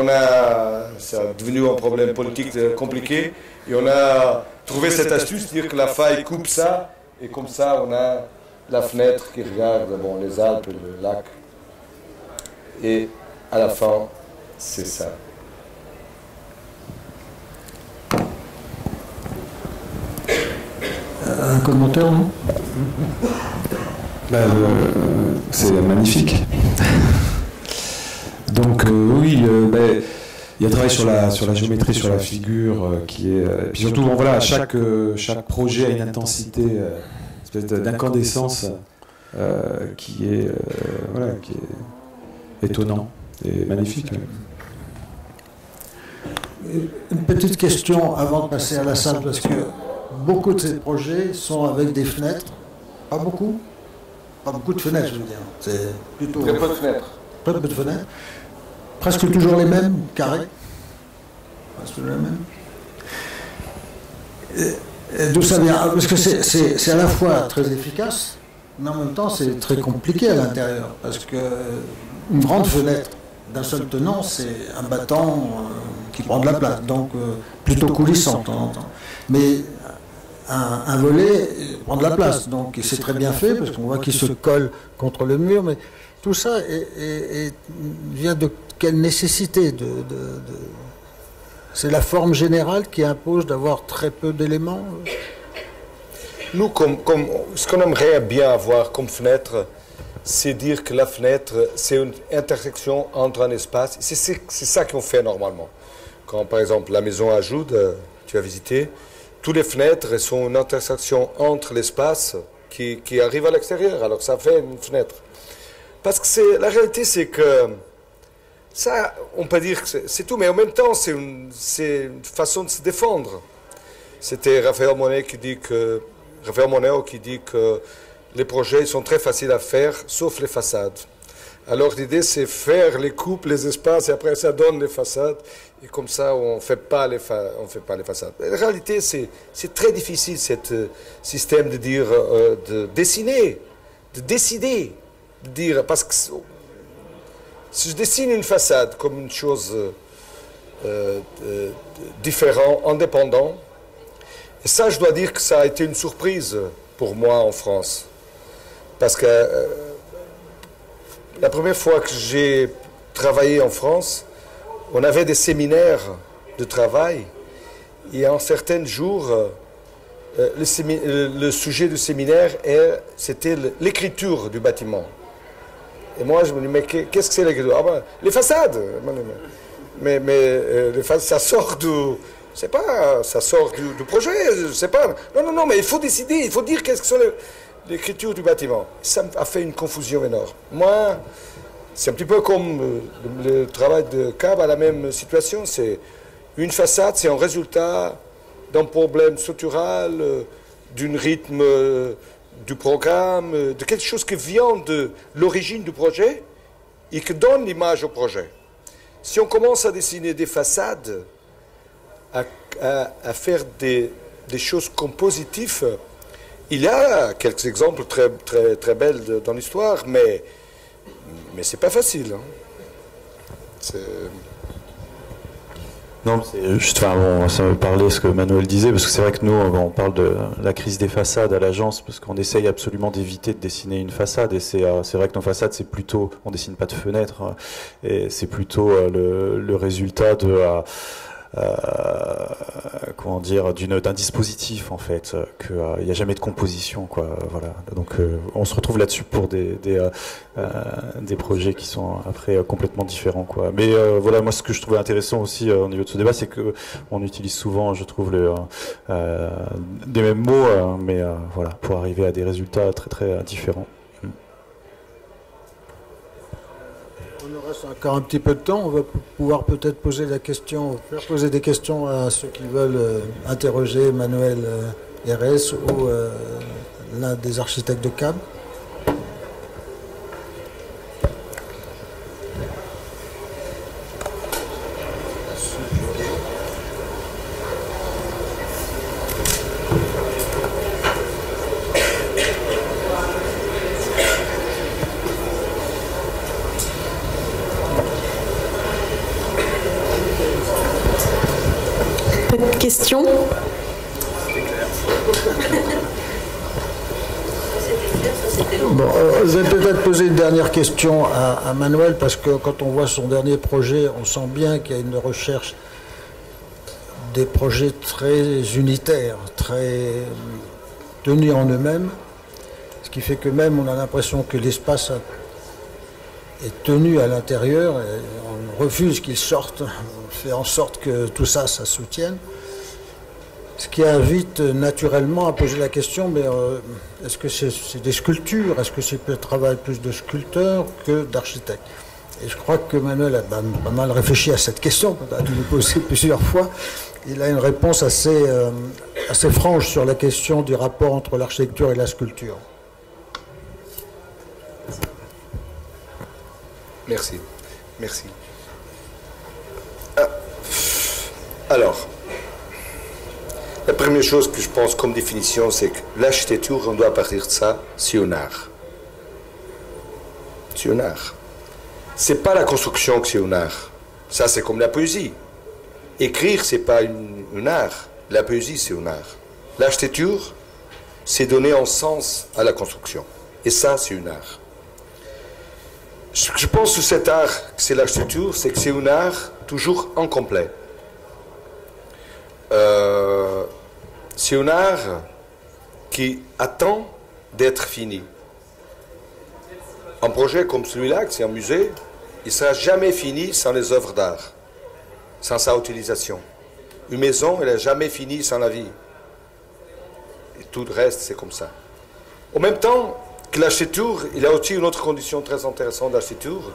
c'est devenu un problème politique compliqué, et on a trouvé cette astuce, dire que la faille coupe ça, et comme ça, on a la fenêtre qui regarde les Alpes et le lac. Et à la fin, c'est ça. Un commentaire, non? C'est magnifique. Donc oui, il y a un travail sur la géométrie, sur la figure, qui est... et puis surtout, voilà, chaque projet a une intensité, une espèce d'incandescence qui est étonnant et magnifique. Une petite question avant de passer à la salle, parce que beaucoup de ces projets sont avec des fenêtres. Pas beaucoup? Pas beaucoup de fenêtres, je veux dire. C'est plutôt... Très peu de fenêtres. Très peu de fenêtres. Presque toujours les mêmes, carrés. Presque toujours les mêmes. D'où ça vient? Parce que c'est à la fois très efficace, mais en même temps c'est très compliqué à l'intérieur. Parce qu'une grande fenêtre d'un seul tenant, c'est un battant qui prend de la place, donc plutôt coulissant de temps en temps. Mais un volet prend de la place, donc c'est très bien fait, parce qu'on voit qu'il se colle contre le mur, mais tout ça vient de quelle nécessité C'est la forme générale qui impose d'avoir très peu d'éléments? Nous, ce qu'on aimerait bien avoir comme fenêtre, c'est dire que la fenêtre, c'est une intersection entre un espace. C'est ça qu'on fait normalement. Quand, par exemple, la maison à Joude, tu as visité, toutes les fenêtres sont une intersection entre l'espace qui arrive à l'extérieur. Alors ça fait une fenêtre. Parce que la réalité, c'est que ça, on peut dire que c'est tout, mais en même temps, c'est une façon de se défendre. C'était Raphaël Moneo qui dit que les projets sont très faciles à faire, sauf les façades. Alors l'idée, c'est faire les coupes, les espaces, et après ça donne les façades. Et comme ça, on ne fait pas les façades. En réalité, c'est très difficile, ce système de dire, de dessiner, de décider. De dire, parce que si je dessine une façade comme une chose différente, indépendante, et ça, je dois dire que ça a été une surprise pour moi en France. Parce que la première fois que j'ai travaillé en France, on avait des séminaires de travail, et en certains jours, le sujet du séminaire, c'était l'écriture du bâtiment. Et moi, je me dis, mais qu'est-ce que c'est l'écriture? Ah ben, les façades. Mais les façades, ça sort ça sort du projet, je sais pas. Non, mais il faut décider, il faut dire qu'est-ce que sont l'écriture du bâtiment. Ça a fait une confusion énorme. Moi, c'est un petit peu comme le travail de Cab à la même situation. C'est Une façade, c'est un résultat d'un problème structural, d'un rythme du programme, de quelque chose qui vient de l'origine du projet et qui donne l'image au projet. Si on commence à dessiner des façades, à faire des choses compositives, il y a quelques exemples très, très, très belles dans l'histoire, mais ce n'est pas facile. Hein. Non, c'est juste, ça me parlait ce que Manuel disait, parce que c'est vrai que nous, on parle de la crise des façades à l'agence, parce qu'on essaye absolument d'éviter de dessiner une façade, et c'est vrai que nos façades, c'est plutôt, on dessine pas de fenêtres, et c'est plutôt le résultat de comment dire, d'un dispositif en fait, qu'il n'y a jamais de composition, quoi. Voilà. Donc on se retrouve là-dessus pour des projets qui sont après complètement différents, quoi. Mais voilà, moi ce que je trouvais intéressant aussi au niveau de ce débat, c'est que on utilise souvent, je trouve, des mêmes mots, mais voilà, pour arriver à des résultats très très différents. Il nous reste encore un petit peu de temps. On va pouvoir peut-être faire poser des questions à ceux qui veulent interroger Manuel RS ou l'un des architectes de CAB. Question ? Bon, je vais peut-être poser une dernière question à Manuel, parce que quand on voit son dernier projet, on sent bien qu'il y a une recherche des projets très unitaires, très tenus en eux-mêmes, ce qui fait que même on a l'impression que l'espace est tenu à l'intérieur, et on refuse qu'il sorte, on fait en sorte que tout ça, ça soutienne. Ce qui invite naturellement à poser la question, mais est-ce que c'est des sculptures? Est-ce que c'est le travail plus de sculpteurs que d'architectes? Et je crois que Manuel a pas mal réfléchi à cette question, on a dû lui poser plusieurs fois. Il a une réponse assez franche sur la question du rapport entre l'architecture et la sculpture. Merci. Merci. Alors, la première chose que je pense comme définition, c'est que l'architecture, on doit partir de ça, c'est un art. C'est un art. C'est pas la construction que c'est un art. Ça, c'est comme la poésie. Écrire, c'est pas un art. La poésie, c'est un art. L'architecture, c'est donner un sens à la construction. Et ça, c'est un art. Je pense que cet art, c'est l'architecture, c'est que c'est un art toujours incomplet. C'est un art qui attend d'être fini. Un projet comme celui-là, c'est un musée, il ne sera jamais fini sans les œuvres d'art, sans sa utilisation. Une maison, elle n'est jamais finie sans la vie. Et tout le reste, c'est comme ça. En même temps que l'architecture, il y a aussi une autre condition très intéressante de l'architecture,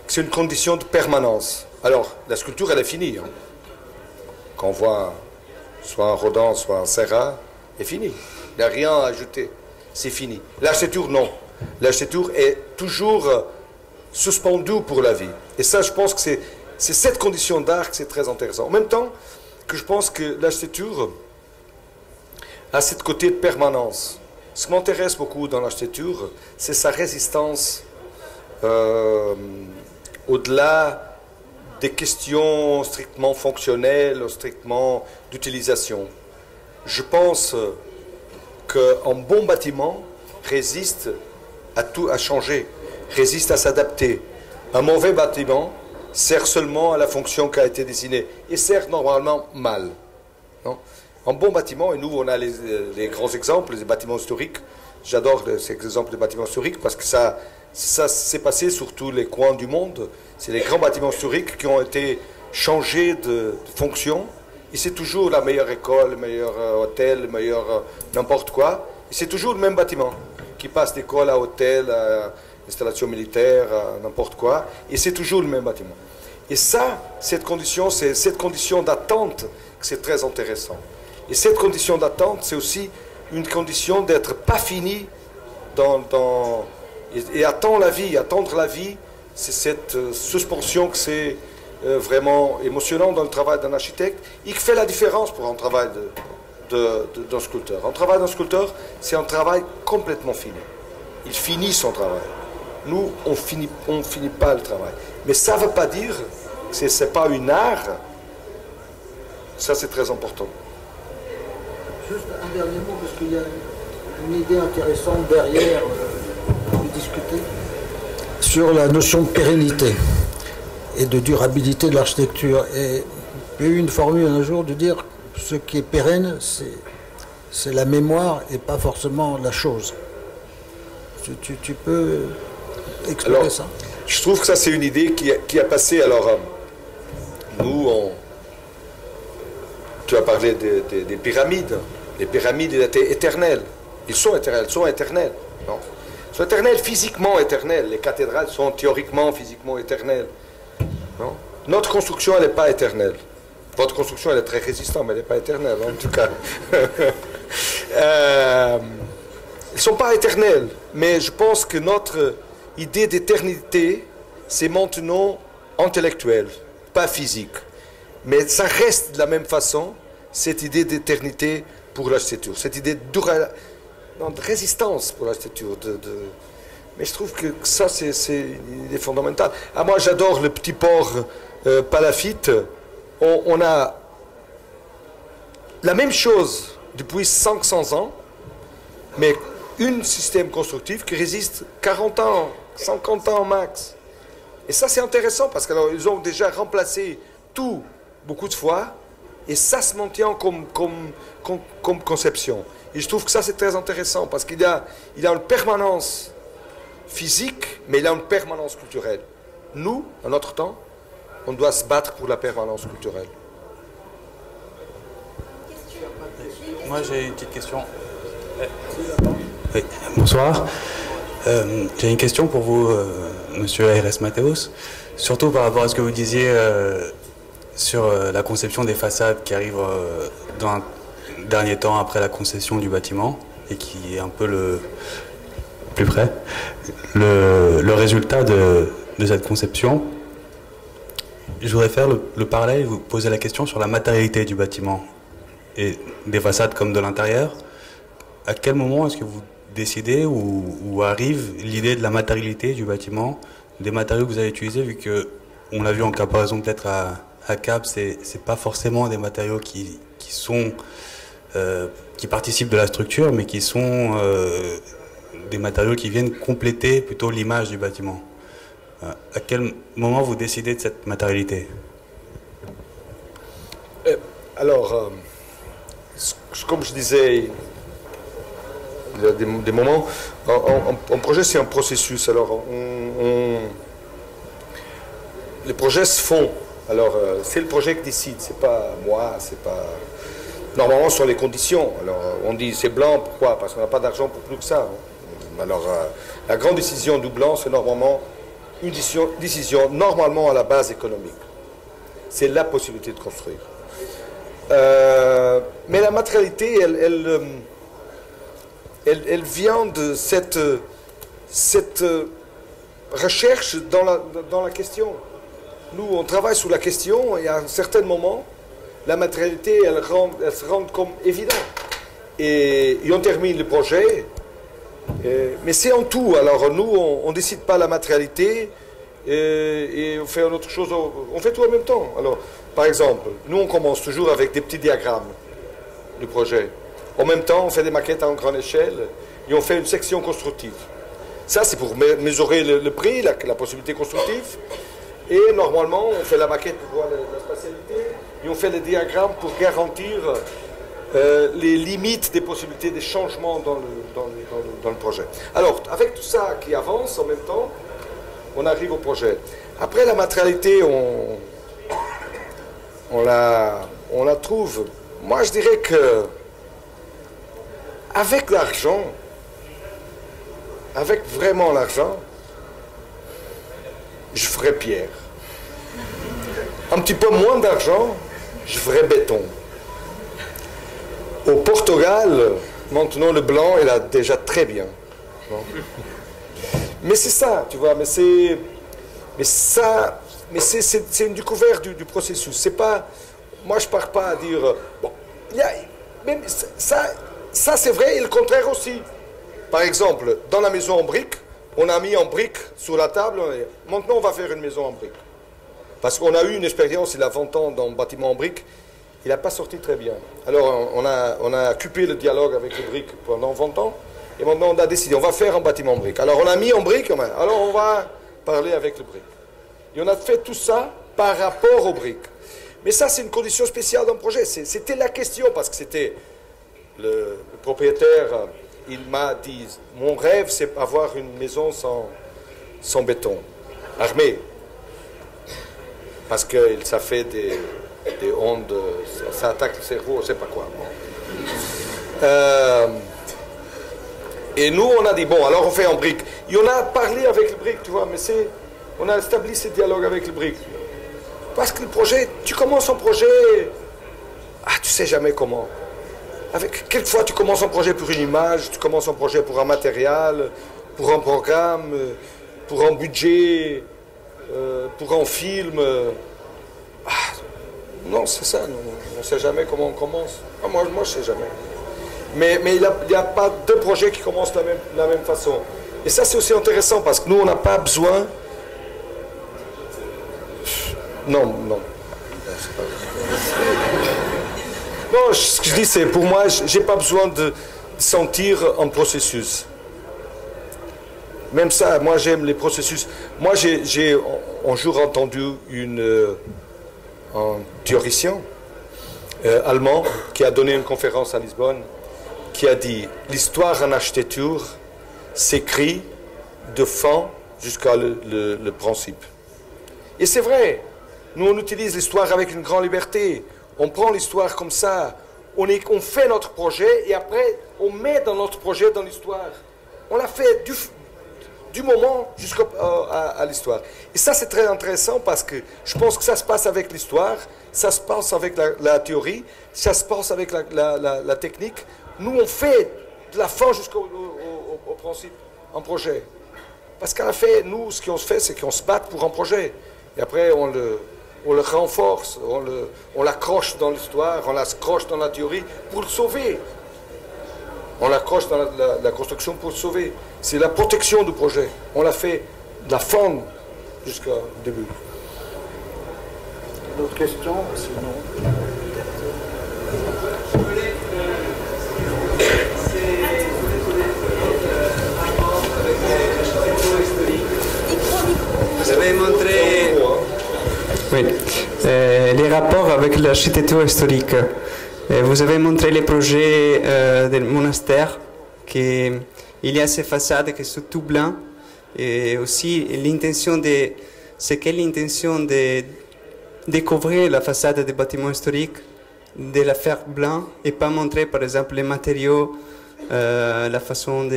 c'est une condition de permanence. Alors, la sculpture, elle est finie. Hein. Quand on voit soit un Rodin, soit un Serra, est fini. Il n'y a rien à ajouter. C'est fini. L'architecture, non. L'architecture est toujours suspendue pour la vie. Et ça, je pense que c'est cette condition d'art que c'est très intéressant. En même temps que je pense que l'architecture a ce côté de permanence. Ce qui m'intéresse beaucoup dans l'architecture, c'est sa résistance au-delà des questions strictement fonctionnelles, strictement d'utilisation. Je pense qu'un bon bâtiment résiste à tout, à changer, résiste à s'adapter. Un mauvais bâtiment sert seulement à la fonction qui a été dessinée et sert normalement mal. Non? Un bon bâtiment, et nous on a les grands exemples, les bâtiments historiques. J'adore ces exemples de bâtiments historiques parce que ça s'est passé sur tous les coins du monde. C'est les grands bâtiments historiques qui ont été changés de fonction. Et c'est toujours la meilleure école, le meilleur hôtel, le meilleur n'importe quoi. Et c'est toujours le même bâtiment qui passe d'école à hôtel, à installation militaire, à n'importe quoi. Et c'est toujours le même bâtiment. Et ça, cette condition, c'est cette condition d'attente que c'est très intéressant. Et cette condition d'attente, c'est aussi une condition d'être pas fini et attendre la vie. Attendre la vie, c'est cette suspension que c'est vraiment émotionnant dans le travail d'un architecte et qui fait la différence pour un travail d'un sculpteur. Un travail d'un sculpteur, c'est un travail complètement fini. Il finit son travail. Nous, on finit pas le travail. Mais ça ne veut pas dire que ce n'est pas une art. Ça, c'est très important. Juste un dernier mot, parce qu'il y a une idée intéressante derrière de discuter sur la notion de pérennité et de durabilité de l'architecture. Et il y a eu une formule un jour de dire ce qui est pérenne, c'est la mémoire et pas forcément la chose. Tu peux expliquer ça? Je trouve que ça, c'est une idée qui a passé. Alors, nous, tu as parlé des pyramides. Les pyramides étaient éternelles. Ils sont éternels. Non. Ils sont éternels, physiquement éternels. Les cathédrales sont théoriquement, physiquement éternelles. Non. Notre construction, elle n'est pas éternelle. Votre construction, elle est très résistante, mais elle n'est pas éternelle, en tout cas. Ils ne sont pas éternels, mais je pense que notre idée d'éternité, c'est maintenant intellectuel, pas physique. Mais ça reste de la même façon, cette idée d'éternité pour l'architecture, cette idée de résistance pour l'architecture. Mais je trouve que ça, c'est une idée fondamentale. Ah, moi, j'adore le petit port palafite. On a la même chose depuis 500 ans, mais un système constructif qui résiste 40 ans, 50 ans max. Et ça, c'est intéressant parce qu'ils ont déjà remplacé tout beaucoup de fois et ça se maintient comme conception. Et je trouve que ça, c'est très intéressant parce qu'il y a une permanence physique, mais il y a une permanence culturelle. Nous, à notre temps, on doit se battre pour la permanence culturelle. Moi, j'ai une petite question. Oui, bonsoir. J'ai une question pour vous, Monsieur R.S. Mathéos, surtout par rapport à ce que vous disiez sur la conception des façades qui arrive dans un dernier temps après la concession du bâtiment et qui est un peu le plus près. Le résultat de cette conception, je voudrais faire le parallèle et vous poser la question sur la matérialité du bâtiment et des façades comme de l'intérieur. À quel moment est-ce que vous décidez ou arrive l'idée de la matérialité du bâtiment, des matériaux que vous avez utilisés, vu que on l'a vu en comparaison peut-être à Cap, c'est pas forcément des matériaux qui participent de la structure, mais qui sont des matériaux qui viennent compléter plutôt l'image du bâtiment. À quel moment vous décidez de cette matérialité? Alors, comme je disais, il y a des moments, un projet c'est un processus. Alors, les projets se font. Alors, c'est le projet qui décide, c'est pas moi, c'est pas. Normalement, ce sont les conditions. Alors, on dit c'est blanc, pourquoi? Parce qu'on n'a pas d'argent pour plus que ça. Alors, la grande décision du blanc, c'est normalement une décision normalement à la base économique. C'est la possibilité de construire. Mais la matérialité, elle vient de cette recherche dans la question. Nous, on travaille sur la question et à un certain moment, la matérialité, elle se rend comme évidente. Et on termine le projet, mais c'est en tout. Alors nous, on ne décide pas la matérialité et on fait une autre chose. On fait tout en même temps. Alors, par exemple, nous, on commence toujours avec des petits diagrammes du projet. En même temps, on fait des maquettes à grande échelle et on fait une section constructive. Ça, c'est pour mesurer le prix, la possibilité constructive. Et normalement, on fait la maquette pour voir la spatialité et on fait les diagrammes pour garantir les limites des possibilités des changements dans le projet. Alors, avec tout ça qui avance en même temps, on arrive au projet. Après, la matérialité, on la trouve. Moi, je dirais que avec l'argent, avec vraiment l'argent, je ferais pierre. un petit peu moins d'argent, je ferai béton. Au Portugal, maintenant le blanc, il a déjà très bien. Mais c'est ça, tu vois, c'est une découverte du processus. C'est pas, moi je pars pas à dire, bon, même ça c'est vrai et le contraire aussi. Par exemple, dans la maison en briques, on a mis en briques sur la table, maintenant on va faire une maison en briques. Parce qu'on a eu une expérience, il a 20 ans dans le bâtiment en briques, il n'a pas sorti très bien. Alors on a coupé le dialogue avec les briques pendant 20 ans, et maintenant on a décidé, on va faire un bâtiment en briques. Alors on a mis en briques, alors on va parler avec le briques. Et on a fait tout ça par rapport aux briques. Mais ça c'est une condition spéciale dans le projet, c'était la question, parce que c'était le propriétaire, il m'a dit, mon rêve c'est avoir une maison sans béton, armée. Parce que ça fait des ondes, ça attaque le cerveau, je ne sais pas quoi. Et nous, on a dit, bon, alors on fait en briques. Et on a parlé avec le brique, tu vois, mais on a établi ce dialogue avec le brique. Parce que le projet, tu commences un projet, tu sais jamais comment. Quelquefois, tu commences un projet pour une image, tu commences un projet pour un matériel, pour un programme, pour un budget, pour un film. Non, c'est ça, on ne sait jamais comment on commence. Moi, je ne sais jamais. Mais il n'y a pas deux projets qui commencent de la même façon. Et ça, c'est aussi intéressant parce que nous, on n'a pas besoin... Non. Non, ce que je dis, c'est pour moi, je n'ai pas besoin de sentir un processus. Même ça, moi, j'aime les processus. Moi, j'ai un jour entendu un théoricien allemand qui a donné une conférence à Lisbonne, qui a dit « L'histoire en architecture s'écrit de fin jusqu'à le principe ». Et c'est vrai, nous on utilise l'histoire avec une grande liberté, on prend l'histoire comme ça, on fait notre projet et après on met dans notre projet dans l'histoire. On l'a fait du moment jusqu'à l'histoire. Et ça c'est très intéressant parce que je pense que ça se passe avec l'histoire, ça se passe avec la théorie, ça se passe avec la technique. Nous on fait de la fin jusqu'au principe, un projet. Parce qu'à la fin, nous ce qu'on fait c'est qu'on se bat pour un projet. Et après on le renforce, on l'accroche dans l'histoire, on l'accroche dans la théorie pour le sauver. On l'accroche dans la construction pour le sauver. C'est la protection du projet. On l'a fait de la fin jusqu'au début. D'autres questions? Sinon... Vous avez montré les rapports avec l'architecture historique. Vous avez montré les projets du monastère, qu'il y a ces façades qui sont tout blancs, et aussi c'est quelle l'intention de découvrir la façade des bâtiments historiques, de la faire blanc et pas montrer par exemple les matériaux, la façon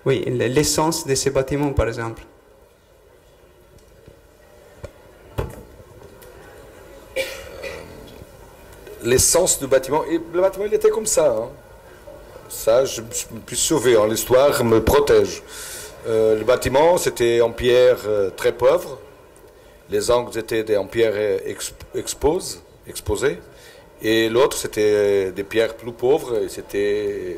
l'essence de ces bâtiments par exemple. L'essence du bâtiment, et le bâtiment il était comme ça. Hein. Ça, je me suis sauvé, hein. L'histoire me protège. Le bâtiment, c'était en pierre très pauvre. Les angles étaient en pierre exposées. Et l'autre, c'était des pierres plus pauvres. Et c'était,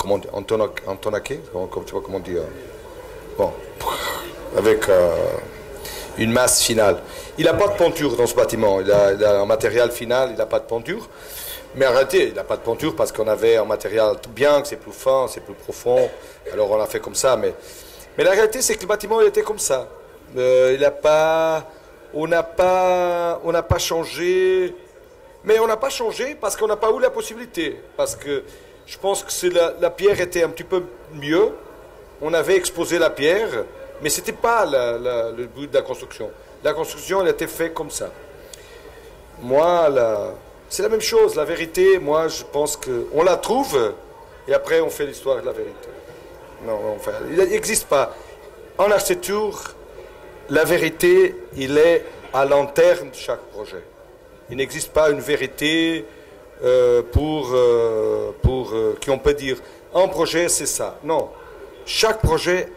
en tonaqué, tu vois comment on dit. Bon, avec une masse finale. Il n'a pas de peinture dans ce bâtiment. Il a un matériel final, il n'a pas de peinture. Mais en réalité, il n'a pas de peinture parce qu'on avait un matériel bien, que c'est plus fin, c'est plus profond. Alors on l'a fait comme ça. Mais la réalité, c'est que le bâtiment, il était comme ça. On n'a pas changé. Mais on n'a pas changé parce qu'on n'a pas eu la possibilité. Parce que je pense que la pierre était un petit peu mieux. On avait exposé la pierre, mais ce n'était pas le but de la construction. La construction, elle a été faite comme ça. Moi, c'est la même chose. La vérité, moi, je pense qu'on la trouve et après, on fait l'histoire de la vérité. Non, enfin, il n'existe pas. En architecture, la vérité, il est à l'interne de chaque projet. Il n'existe pas une vérité qui on peut dire un projet c'est ça. Non, chaque projet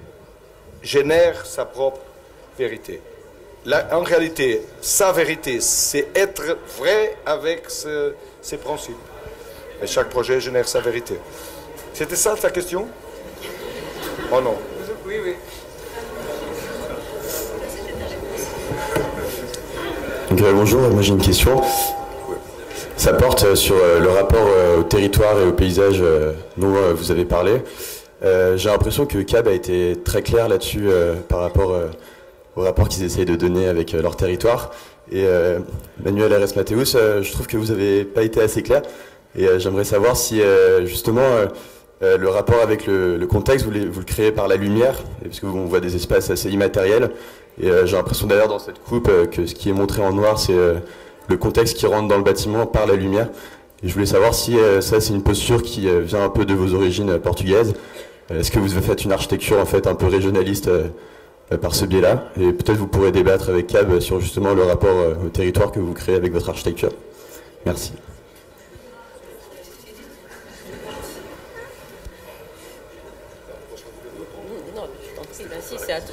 génère sa propre vérité. En réalité, sa vérité, c'est être vrai avec ses principes. Et chaque projet génère sa vérité. C'était ça ta question? Oh non. Oui, oui. Bonjour, moi j'ai une question. Ça porte sur le rapport au territoire et au paysage dont vous avez parlé. J'ai l'impression que CAB a été très clair là-dessus par rapport au rapport qu'ils essayent de donner avec leur territoire. Et Manuel Aires Mateus, je trouve que vous n'avez pas été assez clair. Et j'aimerais savoir si justement le rapport avec le contexte, vous le créez par la lumière, parce qu'on voit des espaces assez immatériels. Et j'ai l'impression d'ailleurs dans cette coupe que ce qui est montré en noir, c'est le contexte qui rentre dans le bâtiment par la lumière. Et je voulais savoir si ça c'est une posture qui vient un peu de vos origines portugaises. Est-ce que vous faites une architecture en fait un peu régionaliste par ce biais-là? Et peut-être vous pourrez débattre avec CAB sur justement le rapport au territoire que vous créez avec votre architecture. Merci.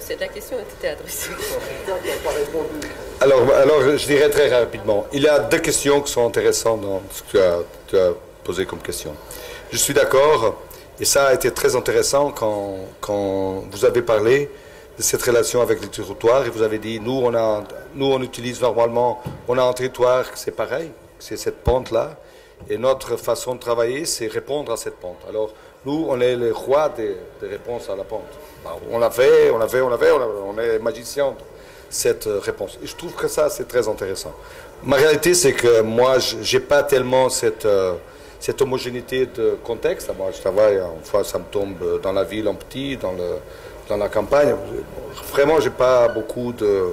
C'est ta question était adressée. Alors, je dirais très rapidement, il y a deux questions qui sont intéressantes dans ce que tu as posé comme question. Je suis d'accord, et ça a été très intéressant quand vous avez parlé de cette relation avec les territoires, et vous avez dit, nous on utilise normalement, on a un territoire, c'est pareil, c'est cette pente-là, et notre façon de travailler, c'est répondre à cette pente. Alors, nous, on est les rois des réponses à la pente. On est magicien de cette réponse. Et je trouve que ça, c'est très intéressant. Ma réalité, c'est que moi, je n'ai pas tellement cette homogénéité de contexte. Moi, je travaille, une fois, ça me tombe dans la ville en petit, dans la campagne. Vraiment, je n'ai pas beaucoup de...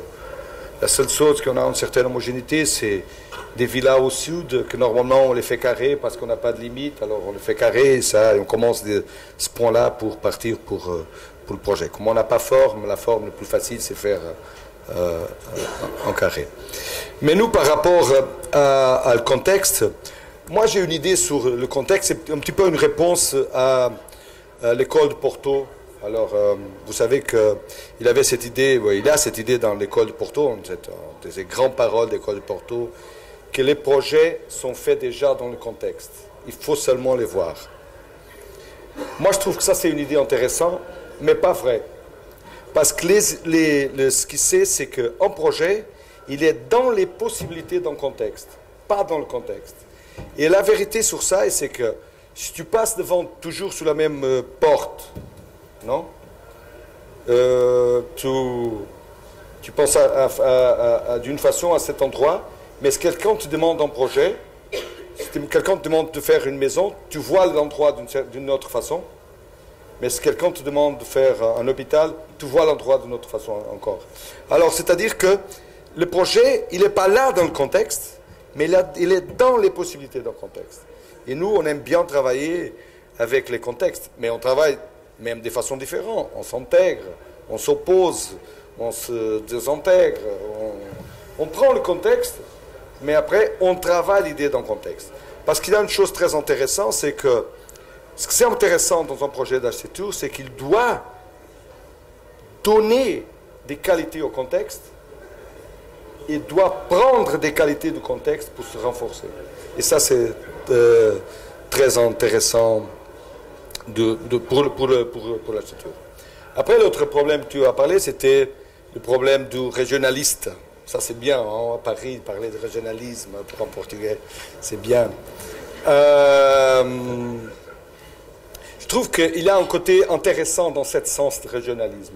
La seule chose qu'on a une certaine homogénéité, c'est des villas au sud que normalement on les fait carrés parce qu'on n'a pas de limite. Alors on les fait carrés et ça, on commence de ce point-là pour partir pour le projet. Comme on n'a pas forme, la forme la plus facile, c'est faire en carré. Mais nous, par rapport à le contexte, moi j'ai une idée sur le contexte. C'est un petit peu une réponse à l'école de Porto. Alors, vous savez qu'il avait cette idée, il a cette idée dans l'école de Porto, ces grandes paroles d'école de Porto, que les projets sont faits déjà dans le contexte. Il faut seulement les voir. Moi, je trouve que ça, c'est une idée intéressante, mais pas vraie. Parce que ce qu'il sait, c'est qu'un projet, il est dans les possibilités d'un contexte, pas dans le contexte. Et la vérité sur ça, c'est que si tu passes devant toujours sous la même porte, non, tu penses d'une façon à cet endroit, mais si quelqu'un te demande un projet, si quelqu'un te demande de faire une maison, tu vois l'endroit d'une autre façon, mais si quelqu'un te demande de faire un hôpital, tu vois l'endroit d'une autre façon encore. Alors, c'est-à-dire que le projet, il n'est pas là dans le contexte, mais il est dans les possibilités d'un contexte. Et nous, on aime bien travailler avec les contextes, mais on travaille même de façon différente. On s'intègre, on s'oppose, on se désintègre, on prend le contexte, mais après, on travaille l'idée d'un contexte. Parce qu'il y a une chose très intéressante, c'est que ce qui est intéressant dans un projet d'architecture, c'est qu'il doit donner des qualités au contexte et doit prendre des qualités du contexte pour se renforcer. Et ça, c'est très intéressant pour l'architecture. Après, l'autre problème que tu as parlé, c'était le problème du régionaliste. Ça, c'est bien, hein, à Paris, parler de régionalisme en portugais, c'est bien. Je trouve qu'il y a un côté intéressant dans ce sens de régionalisme.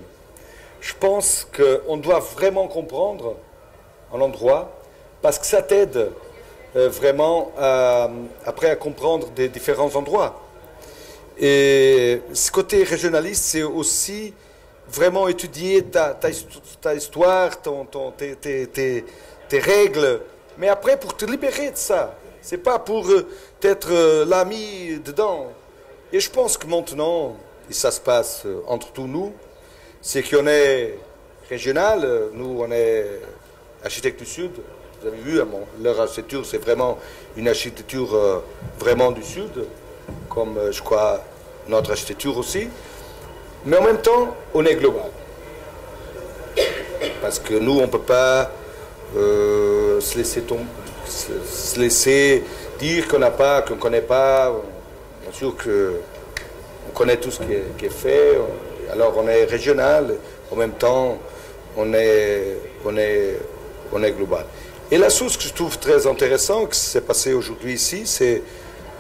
Je pense qu'on doit vraiment comprendre un endroit, parce que ça t'aide vraiment après à comprendre des différents endroits. Et ce côté régionaliste, c'est aussi vraiment étudier ta histoire, tes règles, mais après pour te libérer de ça. C'est pas pour être l'ami dedans. Et je pense que maintenant, et ça se passe entre tous nous, c'est qu'on est régional, nous on est architectes du Sud, vous avez vu, leur architecture, c'est vraiment une architecture vraiment du Sud, comme je crois notre architecture aussi. Mais en même temps, on est global. Parce que nous, on ne peut pas se laisser dire qu'on n'a pas, qu'on ne connaît pas. Bien sûr qu'on connaît tout ce qui est fait. Alors on est régional, en même temps, on est global. Et la chose que je trouve très intéressante, que s'est passé aujourd'hui ici, c'est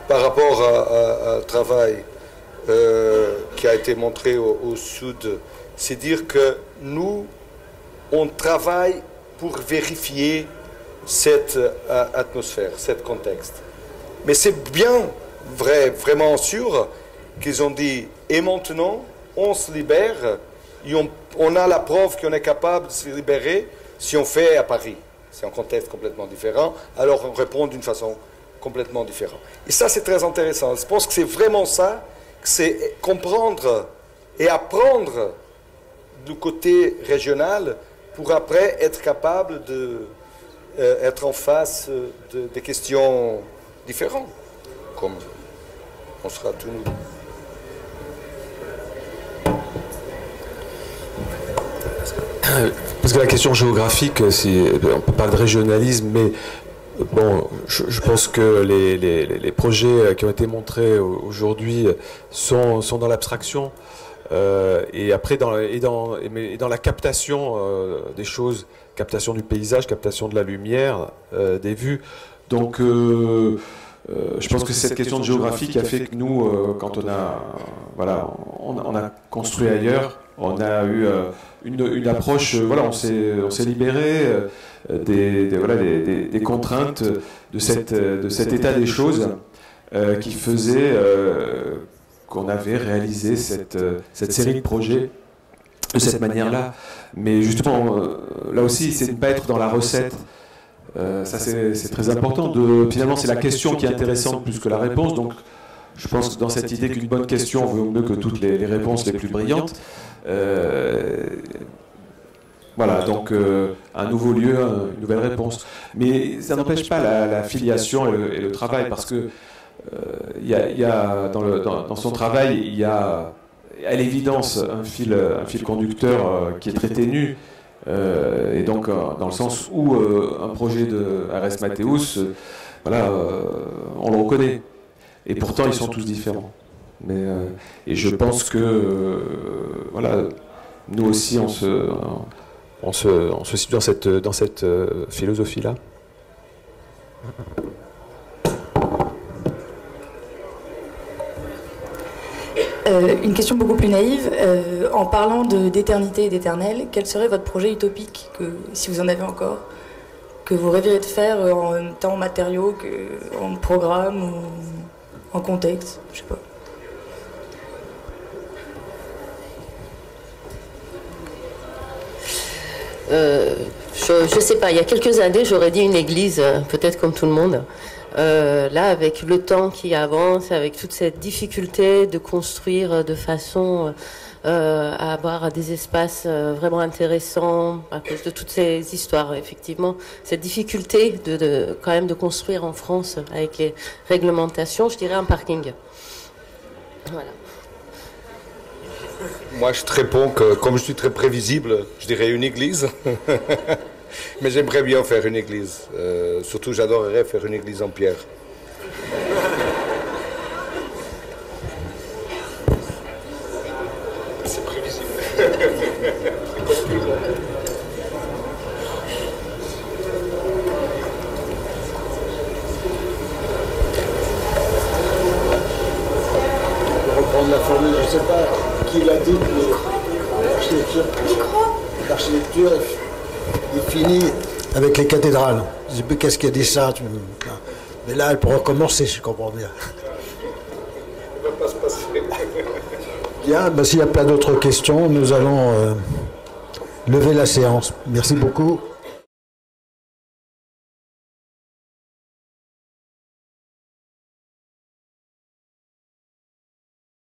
par rapport à travail qui a été montré au Sud, c'est dire que nous, on travaille pour vérifier cette atmosphère, cet contexte. Mais c'est bien vrai, vraiment sûr, qu'ils ont dit, et maintenant, on se libère, et on a la preuve qu'on est capable de se libérer si on fait à Paris. C'est un contexte complètement différent, alors on répond d'une façon complètement différente. Et ça, c'est très intéressant. Je pense que c'est vraiment ça, que c'est comprendre et apprendre du côté régional pour après être capable d'être en face des questions différentes, comme on sera tous nous. Parce que la question géographique, on peut parler de régionalisme, mais bon, je pense que les projets qui ont été montrés aujourd'hui sont dans l'abstraction et après dans la captation des choses, captation du paysage, captation de la lumière, des vues. Donc je pense que c'est cette question de géographie qui a fait que nous, quand on a construit ailleurs, on a eu une approche, voilà, on s'est libéré des contraintes de cet état des choses qui faisait qu'on avait réalisé cette série de projets de cette manière-là. Mais justement, là aussi, c'est de ne pas être dans la recette. Ça, c'est très important. Finalement, c'est la question qui est intéressante plus que la réponse. Donc, je pense que dans cette idée qu'une bonne question vaut mieux que toutes les réponses les plus brillantes. Voilà, donc un nouveau lieu, une nouvelle réponse. Mais ça n'empêche pas la filiation et le travail, parce que dans son travail, il y a à l'évidence un fil conducteur qui est très ténu. Et donc, dans le sens où un projet de Aires Mateus, on le reconnaît. Et pourtant, ils sont tous différents. Et je pense que, nous aussi, on se situe dans cette philosophie-là. Une question beaucoup plus naïve. En parlant d'éternité et d'éternel, quel serait votre projet utopique, si vous en avez encore, que vous rêveriez de faire en tant matériaux qu'en programme ou en contexte, je sais pas. Je sais pas, il y a quelques années, j'aurais dit une église, peut-être comme tout le monde. Là, avec le temps qui avance, avec toute cette difficulté de construire de façon à avoir des espaces vraiment intéressants à cause de toutes ces histoires, effectivement, cette difficulté quand même de construire en France avec les réglementations, je dirais un parking. Voilà. Moi, je te réponds que, comme je suis très prévisible, je dirais une église. Mais j'aimerais bien faire une église. Surtout, j'adorerais faire une église en pierre. C'est prévisible. Pour reprendre la formule, je ne sais pas qui l'a dit, mais l'architecture est finie avec les cathédrales. Je ne sais plus qu'est-ce qui a dit ça. Mais là, elle pourra recommencer, je comprends bien. Ça ne va pas se passer. Bien, s'il n'y a pas d'autres questions, nous allons lever la séance. Merci beaucoup.